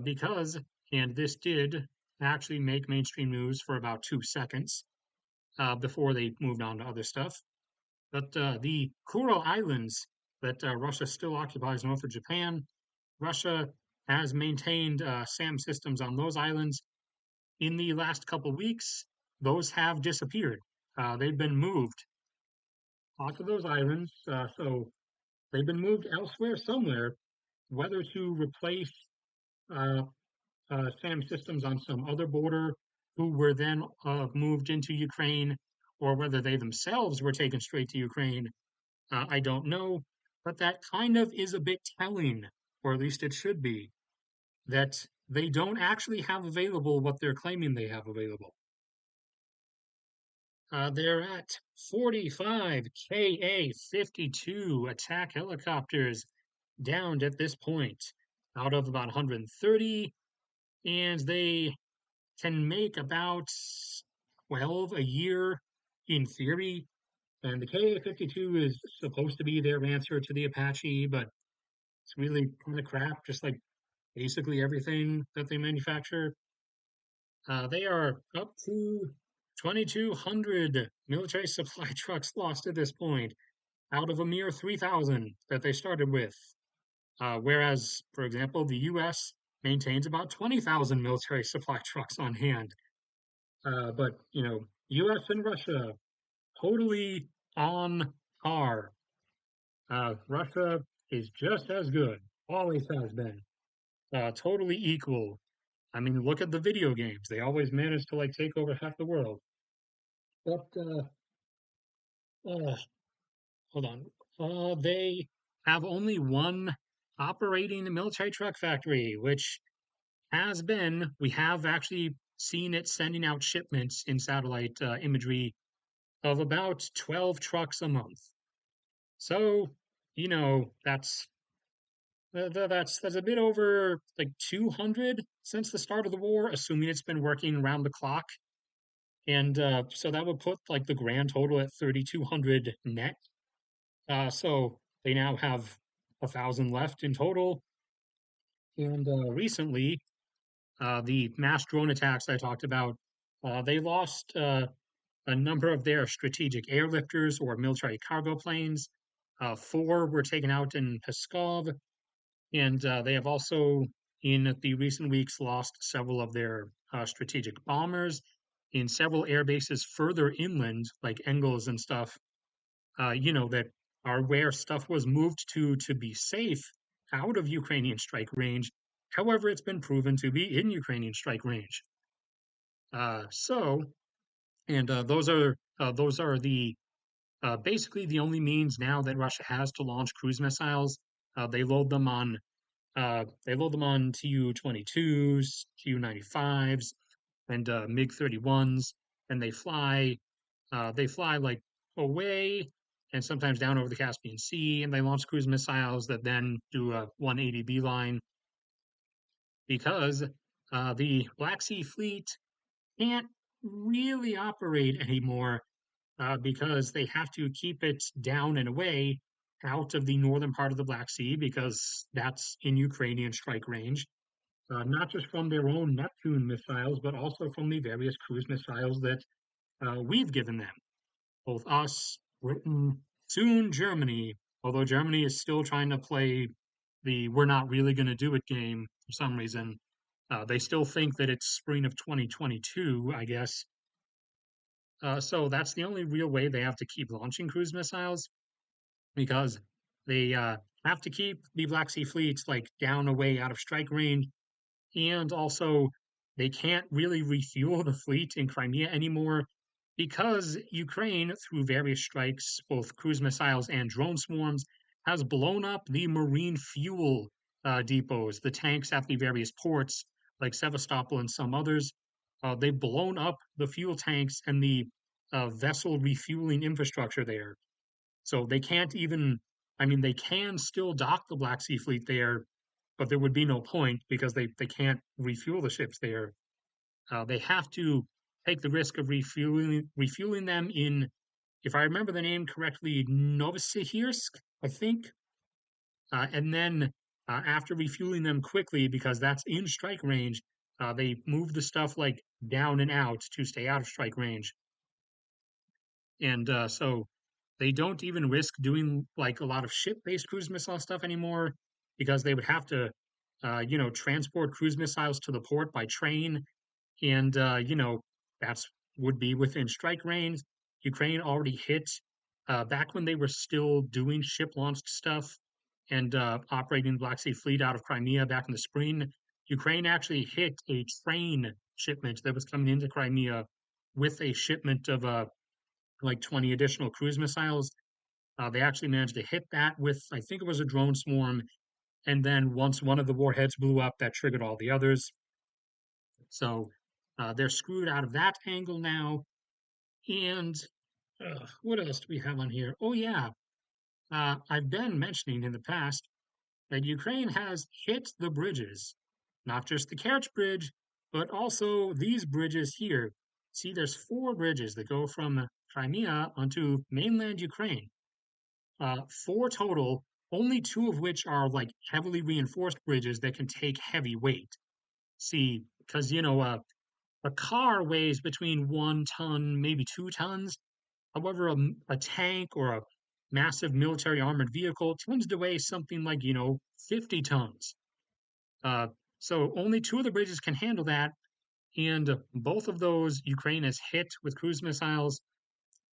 Because, and this did actually make mainstream news for about 2 seconds before they moved on to other stuff. But the Kuril Islands that Russia still occupies north of Japan, Russia has maintained SAM systems on those islands. In the last couple weeks, those have disappeared. They've been moved off of those islands, so they've been moved elsewhere somewhere, whether to replace uh, SAM systems on some other border who were then moved into Ukraine, or whether they themselves were taken straight to Ukraine. I don't know, but that kind of is a bit telling, or at least it should be, that they don't actually have available what they're claiming they have available. They're at 45 Ka-52 attack helicopters downed at this point out of about 130, and they can make about 12 a year in theory. And the Ka-52 is supposed to be their answer to the Apache, but it's really kind of crap, just like basically everything that they manufacture. They are up to 2,200 military supply trucks lost at this point, out of a mere 3,000 that they started with. Whereas, for example, the US maintains about 20,000 military supply trucks on hand. But, US and Russia totally on par. Russia is just as good, always has been, totally equal. I mean, look at the video games. They always manage to like take over half the world. But uh, hold on, they have only one operating military truck factory, which has been. We have actually seen it sending out shipments in satellite imagery of about 12 trucks a month. So, that's a bit over like 200 since the start of the war, assuming it's been working around the clock. And so that would put like the grand total at 3,200 net. So they now have 1,000 left in total. And recently, the mass drone attacks I talked about, they lost a number of their strategic airlifters or military cargo planes. Four were taken out in Peskov, and they have also, in the recent weeks, lost several of their strategic bombers in several air bases further inland, like Engels and stuff, that are where stuff was moved to be safe out of Ukrainian strike range. However, it's been proven to be in Ukrainian strike range. So, and those are the basically the only means now that Russia has to launch cruise missiles. They load them on Tu-22s, Tu-95s, and MiG-31s, and they fly like away and sometimes down over the Caspian Sea, and they launch cruise missiles that then do a 180 beeline because the Black Sea Fleet can't really operate anymore because they have to keep it down and away out of the northern part of the Black Sea because that's in Ukrainian strike range, not just from their own Neptune missiles, but also from the various cruise missiles that we've given them, both us, Britain, soon Germany, although Germany is still trying to play the we're not really going to do it game for some reason. They still think that it's spring of 2022, I guess. So that's the only real way they have to keep launching cruise missiles because they have to keep the Black Sea fleets like down away out of strike range, and also they can't really refuel the fleet in Crimea anymore because Ukraine, through various strikes, both cruise missiles and drone swarms, has blown up the marine fuel depots, the tanks at the various ports like Sevastopol and some others. They've blown up the fuel tanks and the vessel refueling infrastructure there. So they can't even, I mean, they can still dock the Black Sea Fleet there, but there would be no point because they can't refuel the ships there. They have to take the risk of refueling them in, if I remember the name correctly, Novosibirsk, I think. And then after refueling them quickly, because that's in strike range, they move the stuff like down and out to stay out of strike range. And so they don't even risk doing like a lot of ship-based cruise missile stuff anymore because they would have to, transport cruise missiles to the port by train, and that's would be within strike range. Ukraine already hit back when they were still doing ship-launched stuff and operating the Black Sea Fleet out of Crimea back in the spring. Ukraine actually hit a train shipment that was coming into Crimea with a shipment of like 20 additional cruise missiles. They actually managed to hit that with, I think it was a drone swarm. And then once one of the warheads blew up, that triggered all the others. So they're screwed out of that angle now. And what else do we have on here? Oh, yeah. I've been mentioning in the past that Ukraine has hit the bridges, not just the Kerch Bridge, but also these bridges here. See, there's four bridges that go from Crimea onto mainland Ukraine. Four total, only two of which are like heavily reinforced bridges that can take heavy weight. See, because a car weighs between 1 ton, maybe 2 tons. However, a tank or a massive military armored vehicle tends to weigh something like 50 tons. Uh, so only two of the bridges can handle that, and both of those Ukraine has hit with cruise missiles.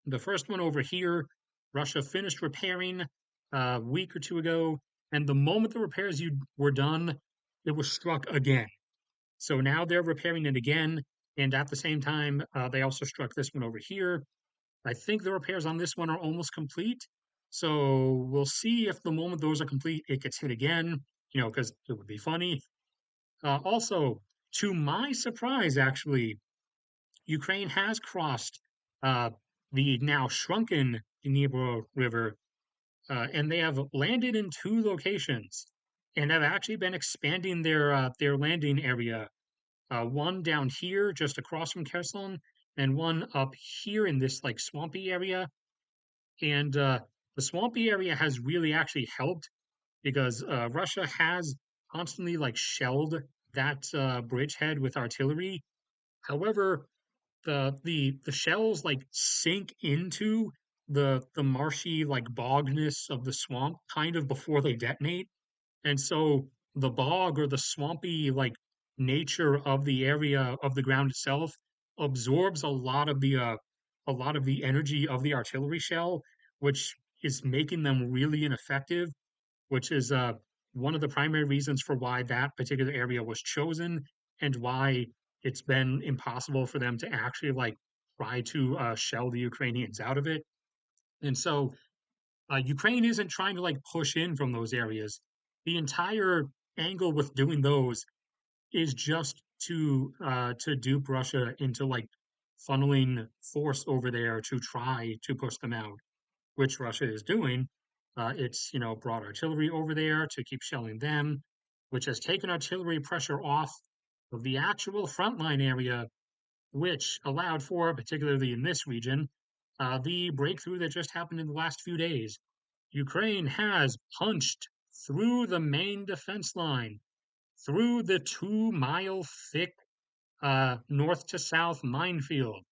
The first one over here, Russia finished repairing a week or two ago, and the moment the repairs were done, it was struck again. So now they're repairing it again, and at the same time, they also struck this one over here. I think the repairs on this one are almost complete. So we'll see if the moment those are complete, it gets hit again, because it would be funny. Also, to my surprise, actually, Ukraine has crossed uh, the now shrunken Dnipro River, and they have landed in two locations and have actually been expanding their landing area. One down here, just across from Kherson, and one up here in this like swampy area. And the swampy area has really actually helped because Russia has constantly like shelled that bridgehead with artillery. However, the shells like sink into the marshy like bogness of the swamp kind of before they detonate, and so the bog or the swampy like nature of the area of the ground itself absorbs a lot of the energy of the artillery shell, which is making them really ineffective, which is one of the primary reasons for why that particular area was chosen and why it's been impossible for them to actually like try to shell the Ukrainians out of it. And so Ukraine isn't trying to like push in from those areas. The entire angle with doing those is just to dupe Russia into like funneling force over there to try to push them out, which Russia is doing. It's brought artillery over there to keep shelling them, which has taken artillery pressure off of the actual frontline area, which allowed for, particularly in this region, the breakthrough that just happened in the last few days. Ukraine has punched through the main defense line, through the 2 mile thick north to south minefield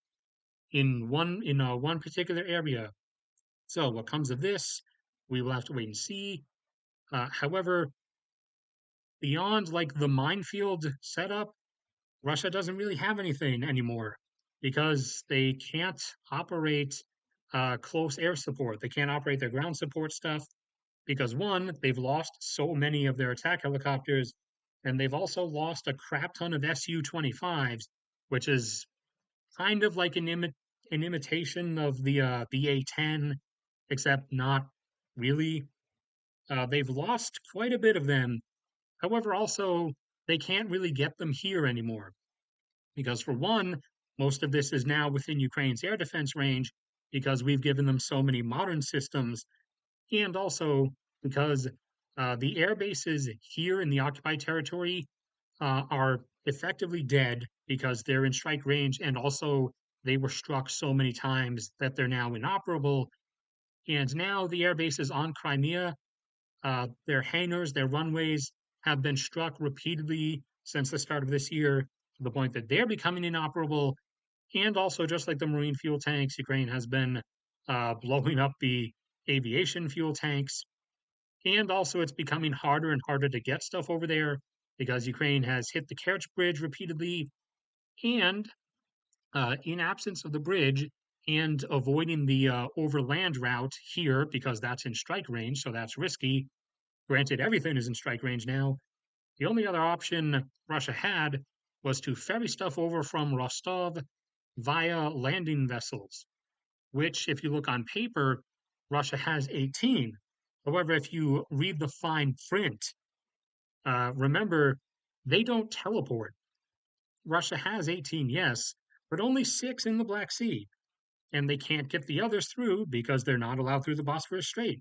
in one particular area. So what comes of this, we will have to wait and see. However, beyond like the minefield setup, Russia doesn't really have anything anymore because they can't operate close air support. They can't operate their ground support stuff because one, they've lost so many of their attack helicopters, and they've also lost a crap ton of Su-25s, which is kind of like an imitation of the BA-10, except not really. They've lost quite a bit of them. However, also they can't really get them here anymore because, for one, most of this is now within Ukraine's air defense range because we've given them so many modern systems, and also because the air bases here in the occupied territory are effectively dead because they're in strike range, and also they were struck so many times that they're now inoperable. And now the air bases on Crimea, their hangars, their runways have been struck repeatedly since the start of this year to the point that they're becoming inoperable. And also, just like the marine fuel tanks, Ukraine has been blowing up the aviation fuel tanks. And also, it's becoming harder and harder to get stuff over there because Ukraine has hit the Kerch Bridge repeatedly. And in absence of the bridge and avoiding the overland route here because that's in strike range, so that's risky. Granted, everything is in strike range now. The only other option Russia had was to ferry stuff over from Rostov via landing vessels, which, if you look on paper, Russia has 18. However, if you read the fine print, remember, they don't teleport. Russia has 18, yes, but only 6 in the Black Sea, and they can't get the others through because they're not allowed through the Bosphorus Strait.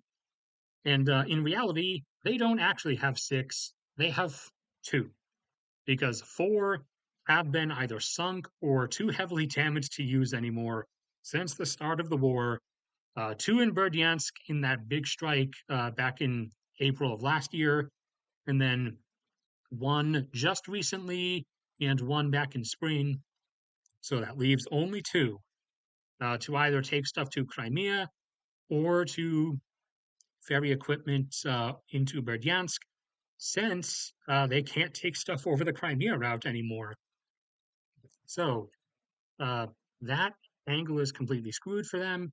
And in reality, they don't actually have 6, they have 2, because 4 have been either sunk or too heavily damaged to use anymore since the start of the war. 2 in Berdyansk in that big strike back in April of last year, and then 1 just recently and 1 back in spring. So that leaves only 2 to either take stuff to Crimea or to ferry equipment into Berdyansk, since they can't take stuff over the Crimea route anymore. So uh, that angle is completely screwed for them.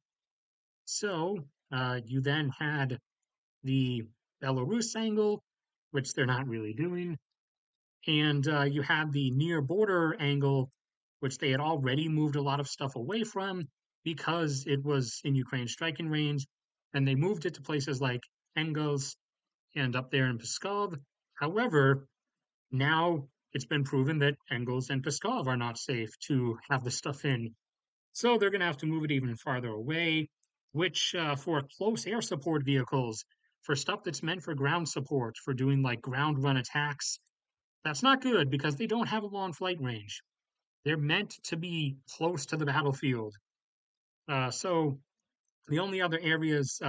So you then had the Belarus angle, which they're not really doing. And you had the near border angle, which they had already moved a lot of stuff away from because it was in Ukraine's striking range. And they moved it to places like Engels and up there in Pskov. However, now it's been proven that Engels and Pskov are not safe to have the stuff in. So they're going to have to move it even farther away, which for close air support vehicles, for stuff that's meant for ground support, for doing like ground run attacks, that's not good because they don't have a long flight range. They're meant to be close to the battlefield. So the only other areas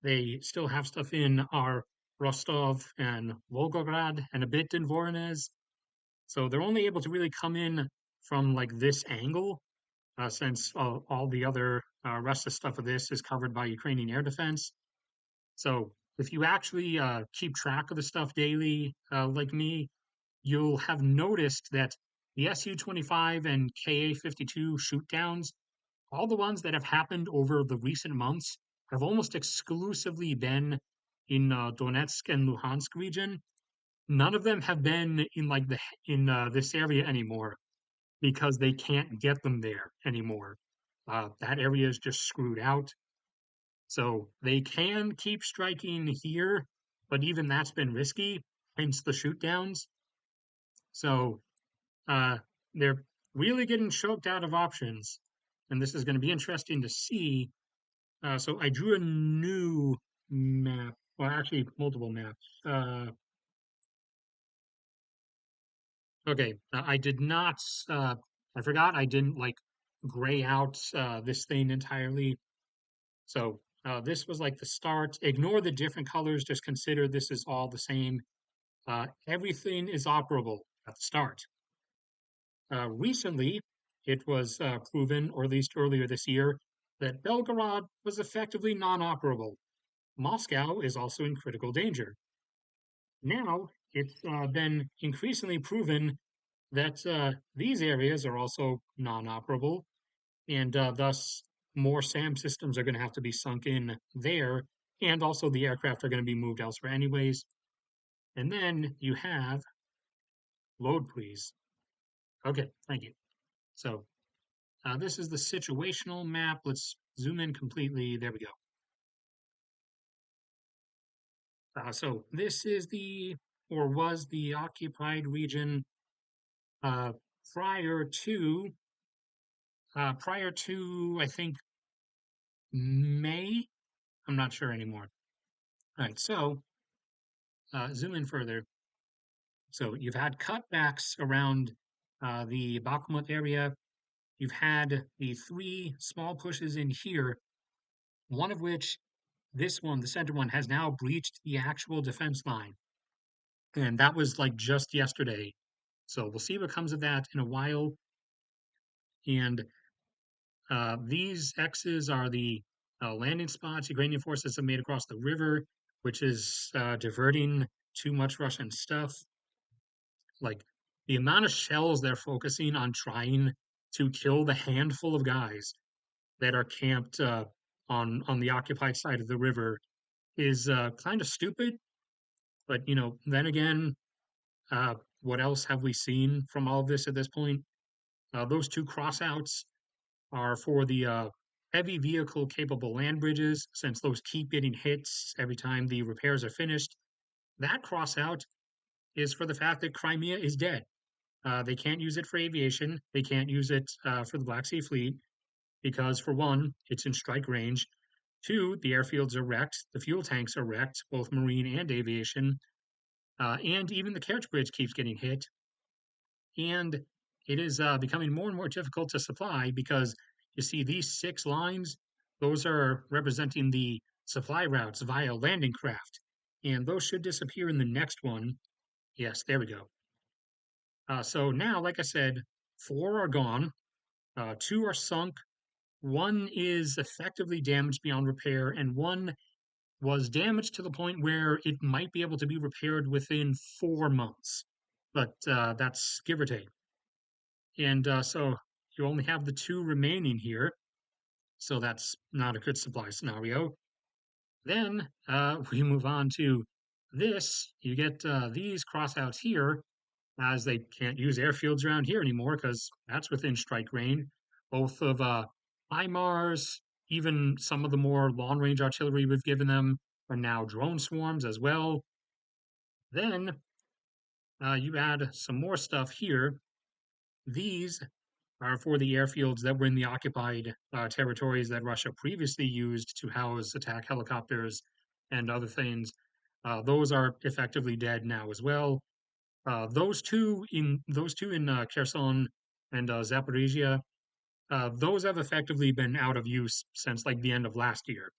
they still have stuff in are Rostov and Volgograd and a bit in Voronezh. So they're only able to really come in from like this angle, since all the other rest of stuff of this is covered by Ukrainian air defense. So if you actually keep track of the stuff daily, like me, you'll have noticed that the Su-25 and Ka-52 shoot downs, all the ones that have happened over the recent months, have almost exclusively been in Donetsk and Luhansk region. None of them have been in like the in this area anymore because they can't get them there anymore. That area is just screwed out. So they can keep striking here, but even that's been risky, hence the shoot downs. So uh, they're really getting choked out of options, and this is going to be interesting to see. So I drew a new map, well, actually multiple maps. Okay, I did not. I forgot I didn't like gray out this thing entirely. So this was like the start. Ignore the different colors. Just consider this is all the same. Everything is operable at the start. Recently, it was proven, or at least earlier this year, that Belgorod was effectively non-operable. Moscow is also in critical danger. Now, it's been increasingly proven that these areas are also non-operable, and thus more SAM systems are going to have to be sunk in there, and also the aircraft are going to be moved elsewhere anyways. And then you have load, please. Okay, thank you. So this is the situational map. Let's zoom in completely. There we go. So this is the, or was the occupied region uh, prior to, I think, May. I'm not sure anymore. All right, so zoom in further. So you've had cutbacks around the Bakhmut area. You've had the three small pushes in here, one of which, this one, the center one, has now breached the actual defense line. And that was like just yesterday. So we'll see what comes of that in a while. And these X's are the landing spots Ukrainian forces have made across the river, which is diverting too much Russian stuff. Like the amount of shells they're focusing on trying to kill the handful of guys that are camped on the occupied side of the river is kind of stupid. But then again, uh, what else have we seen from all of this at this point? Those two crossouts are for the heavy vehicle capable land bridges, since those keep getting hits every time the repairs are finished. That crossout is for the fact that Crimea is dead. They can't use it for aviation. They can't use it for the Black Sea Fleet because, for one, it's in strike range. Two, the airfields are wrecked. The fuel tanks are wrecked, both marine and aviation. And even the Kerch Bridge keeps getting hit. And it is becoming more and more difficult to supply because you see these six lines, those are representing the supply routes via landing craft. And those should disappear in the next one. Yes, there we go. So now, like I said, four are gone, two are sunk, one is effectively damaged beyond repair, and one was damaged to the point where it might be able to be repaired within 4 months. But that's give or take. And so you only have the two remaining here. So that's not a good supply scenario. Then we move on to this. You get these crossouts here, as they can't use airfields around here anymore because that's within strike range. Both of HIMARS, even some of the more long range artillery we've given them, are now drone swarms as well. Then you add some more stuff here. These are for the airfields that were in the occupied territories that Russia previously used to house attack helicopters and other things. Those are effectively dead now as well. Those two in Kherson and Zaporizhia, those have effectively been out of use since like the end of last year.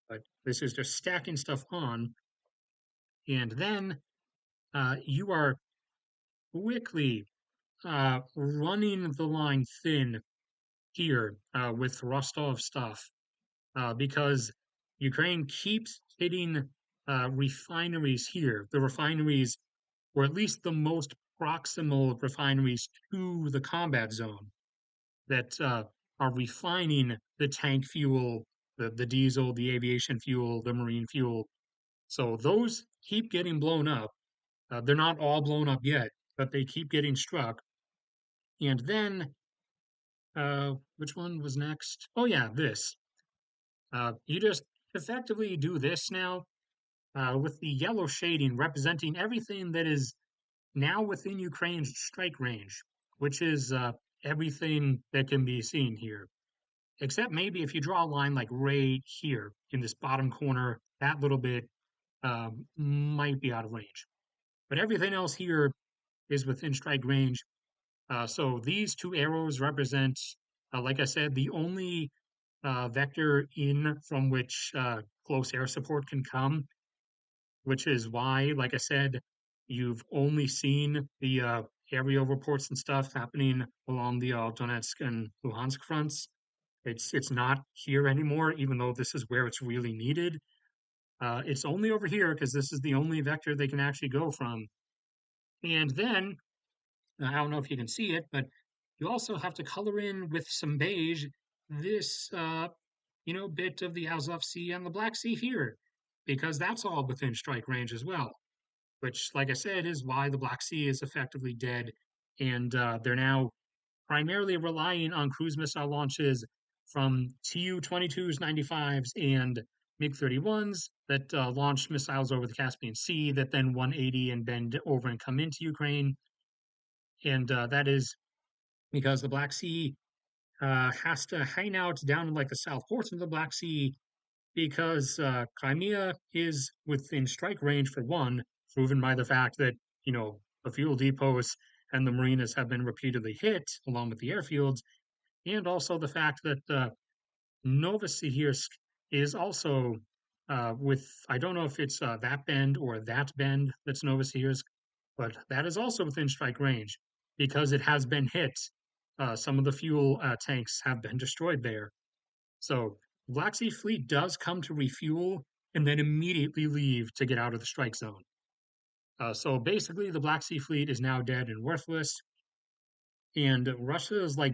But this is just stacking stuff on, and then you are quickly running the line thin here with Rostov stuff because Ukraine keeps hitting refineries here. The refineries, or at least the most proximal refineries to the combat zone, that are refining the tank fuel, the diesel, the aviation fuel, the marine fuel. So those keep getting blown up. They're not all blown up yet, but they keep getting struck. And then, which one was next? Oh, yeah, this. You just effectively do this now with the yellow shading representing everything that is now within Ukraine's strike range, which is everything that can be seen here. Except maybe if you draw a line like right here in this bottom corner, that little bit might be out of range. But everything else here is within strike range. So these two arrows represent, like I said, the only vector in from which close air support can come, which is why, like I said, you've only seen the aerial reports and stuff happening along the Donetsk and Luhansk fronts. It's not here anymore, even though this is where it's really needed. It's only over here because this is the only vector they can actually go from. And then I don't know if you can see it, but you also have to color in with some beige this bit of the Azov Sea and the Black Sea here, because that's all within strike range as well. Which, like I said, is why the Black Sea is effectively dead, and they're now primarily relying on cruise missile launches from Tu-22s, 95s, and MiG-31s that launch missiles over the Caspian Sea that then 180 and bend over and come into Ukraine. And that is because the Black Sea has to hang out down in like the south portion of the Black Sea because Crimea is within strike range for one, proven by the fact that, the fuel depots and the marinas have been repeatedly hit along with the airfields, and also the fact that Novosibirsk is also I don't know if it's that bend or that bend that's Novosibirsk, but that is also within strike range because it has been hit. Some of the fuel tanks have been destroyed there. So Black Sea Fleet does come to refuel and then immediately leave to get out of the strike zone. So basically, the Black Sea Fleet is now dead and worthless, and Russia's like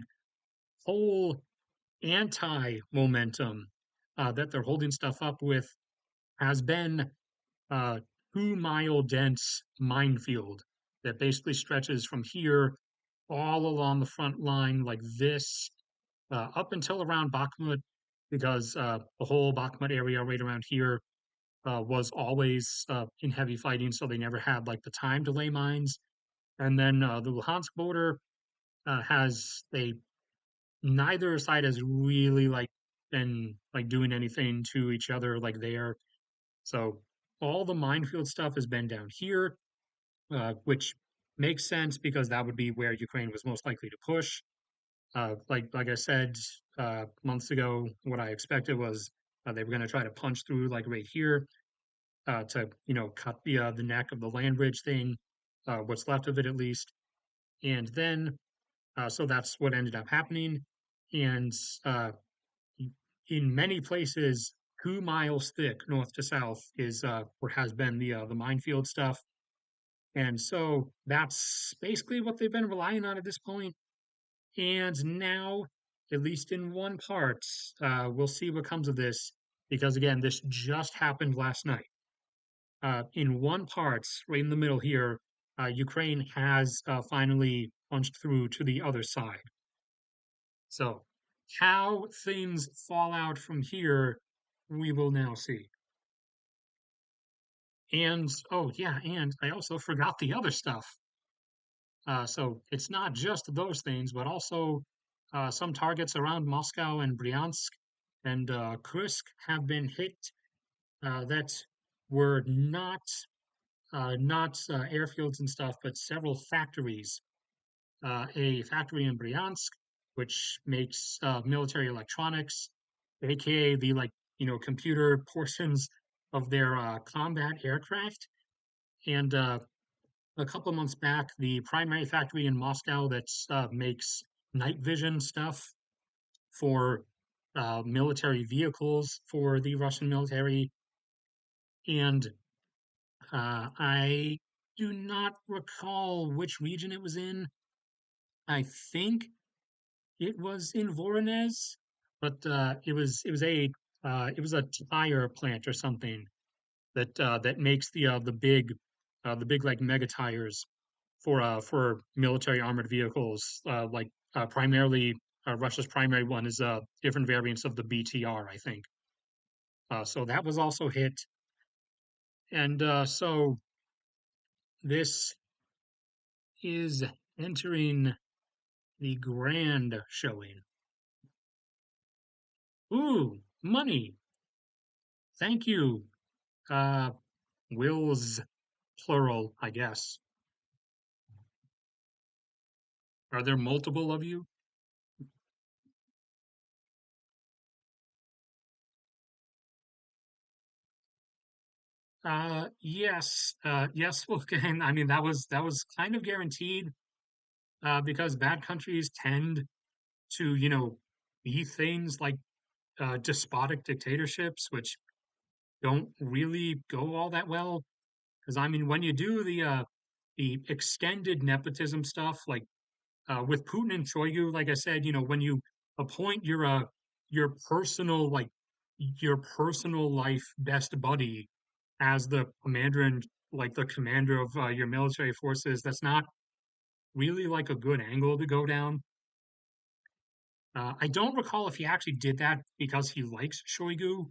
whole anti-momentum that they're holding stuff up with has been a 2 mile dense minefield that basically stretches from here all along the front line like this up until around Bakhmut, because the whole Bakhmut area right around here was always in heavy fighting, so they never had like the time to lay mines. And then the Luhansk border has they neither side has really like been like doing anything to each other like there. So all the minefield stuff has been down here, which makes sense because that would be where Ukraine was most likely to push. Like I said months ago, what I expected was they were going to try to punch through like right here to cut the neck of the land bridge thing, what's left of it at least, and then so that's what ended up happening, and uh, in many places. 2 miles thick north to south is where has been the minefield stuff, and so that's basically what they've been relying on at this point. And now, at least in one part, we'll see what comes of this because, again, this just happened last night. In one part, right in the middle here, Ukraine has finally punched through to the other side. So, how things fall out from here, we will now see. And, oh, yeah, and I also forgot the other stuff. So it's not just those things, but also some targets around Moscow and Bryansk and Kursk have been hit that were not airfields and stuff, but several factories. A factory in Bryansk, which makes military electronics, aka the computer portions of their combat aircraft, and a couple of months back, the primary factory in Moscow that makes night vision stuff for military vehicles for the Russian military. And I do not recall which region it was in. I think it was in Voronezh, but it was a tire plant or something that makes the big like mega tires for military armored vehicles. Primarily, Russia's primary one is different variants of the BTR, I think. So that was also hit, and so this is entering the grand showing. Ooh, money! Thank you. Uh, Wills, plural, I guess. Are there multiple of you? Yes, yes. Well, again, I mean that was kind of guaranteed because bad countries tend to, be things like despotic dictatorships, which don't really go all that well. Because I mean, when you do the extended nepotism stuff, like with Putin and Shoigu, like I said, when you appoint your personal your personal life best buddy as the commander and like the commander of your military forces, that's not really like a good angle to go down. I don't recall if he actually did that because he likes Shoigu,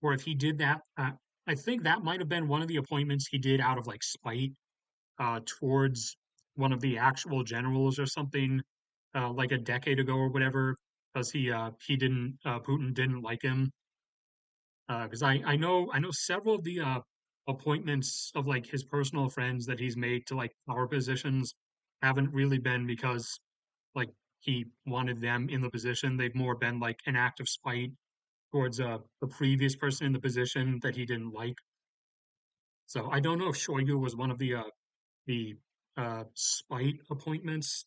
or if he did that. I think that might have been one of the appointments he did out of like spite towards one of the actual generals or something, like a decade ago or whatever, because he didn't Putin didn't like him. Because I know several of the appointments of like his personal friends that he's made to like power positions haven't really been because like he wanted them in the position. They've more been like an act of spite towards the previous person in the position that he didn't like. So I don't know if Shoigu was one of the spite appointments,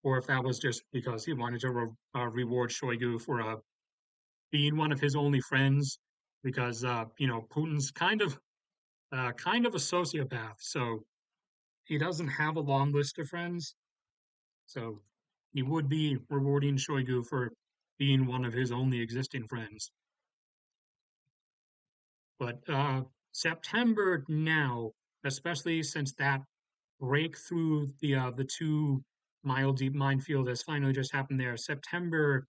or if that was just because he wanted to reward Shoigu for being one of his only friends, because Putin's kind of a sociopath, so he doesn't have a long list of friends. So he would be rewarding Shoigu for being one of his only existing friends. But September now, especially since that break through the 2 mile deep minefield has finally just happened there. September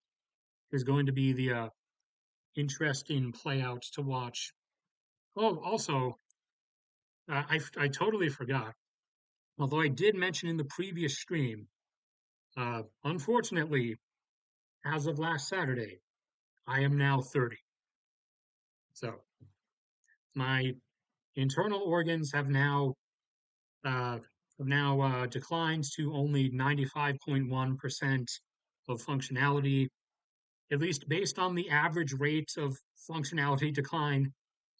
is going to be the interesting playouts to watch. Oh, also, I totally forgot. Although I did mention in the previous stream, unfortunately, as of last Saturday, I am now 30. So my internal organs uh, have now declined to only 95.1% of functionality, at least based on the average rate of functionality decline.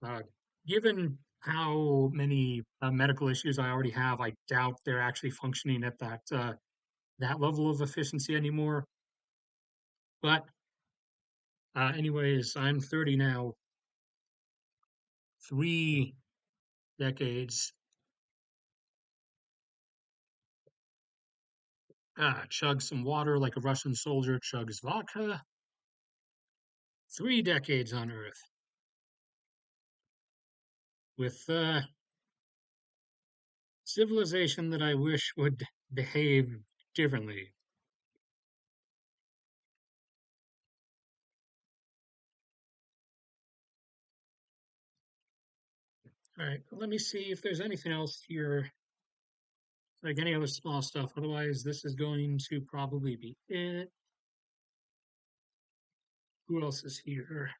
Uh, Given how many medical issues I already have, I doubt they're actually functioning at that level of efficiency anymore. But anyways, I'm 30 now, 3 decades. Chug some water like a Russian soldier chugs vodka. 3 decades on Earth with civilization that I wish would behave differently. All right, let me see if there's anything else here, like any other small stuff. Otherwise, this is going to probably be it. Who else is here?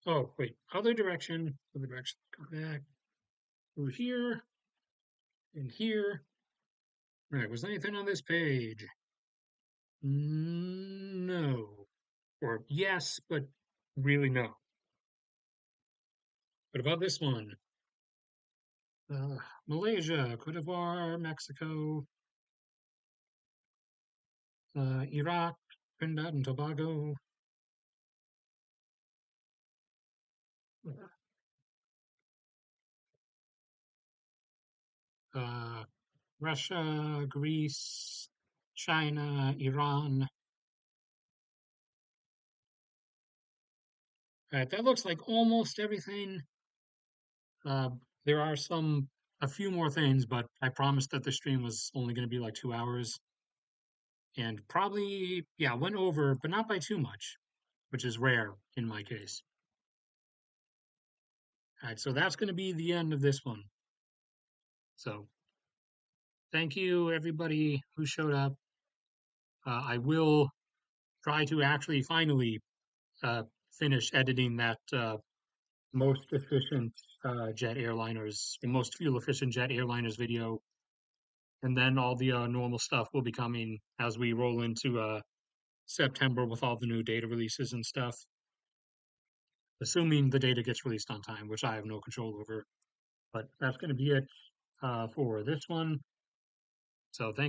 Oh, wait, other direction. Go back through here and here. All right, was there anything on this page? No. Or yes, but really no. What about this one? Malaysia, Cote d'Ivoire, Mexico, Iraq, Trinidad and Tobago, uh, Russia, Greece, China, Iran. All right, that looks like almost everything. Uh, there are a few more things, but I promised that the stream was only going to be like 2 hours, and probably, yeah, went over, but not by too much, which is rare in my case. All right, so that's going to be the end of this one. So thank you, everybody who showed up. I will try to actually finally uh, finish editing that most efficient jet airliners, the most fuel efficient jet airliners video, and then all the normal stuff will be coming as we roll into September with all the new data releases and stuff, assuming the data gets released on time, which I have no control over. But that's going to be it for this one. So thanks.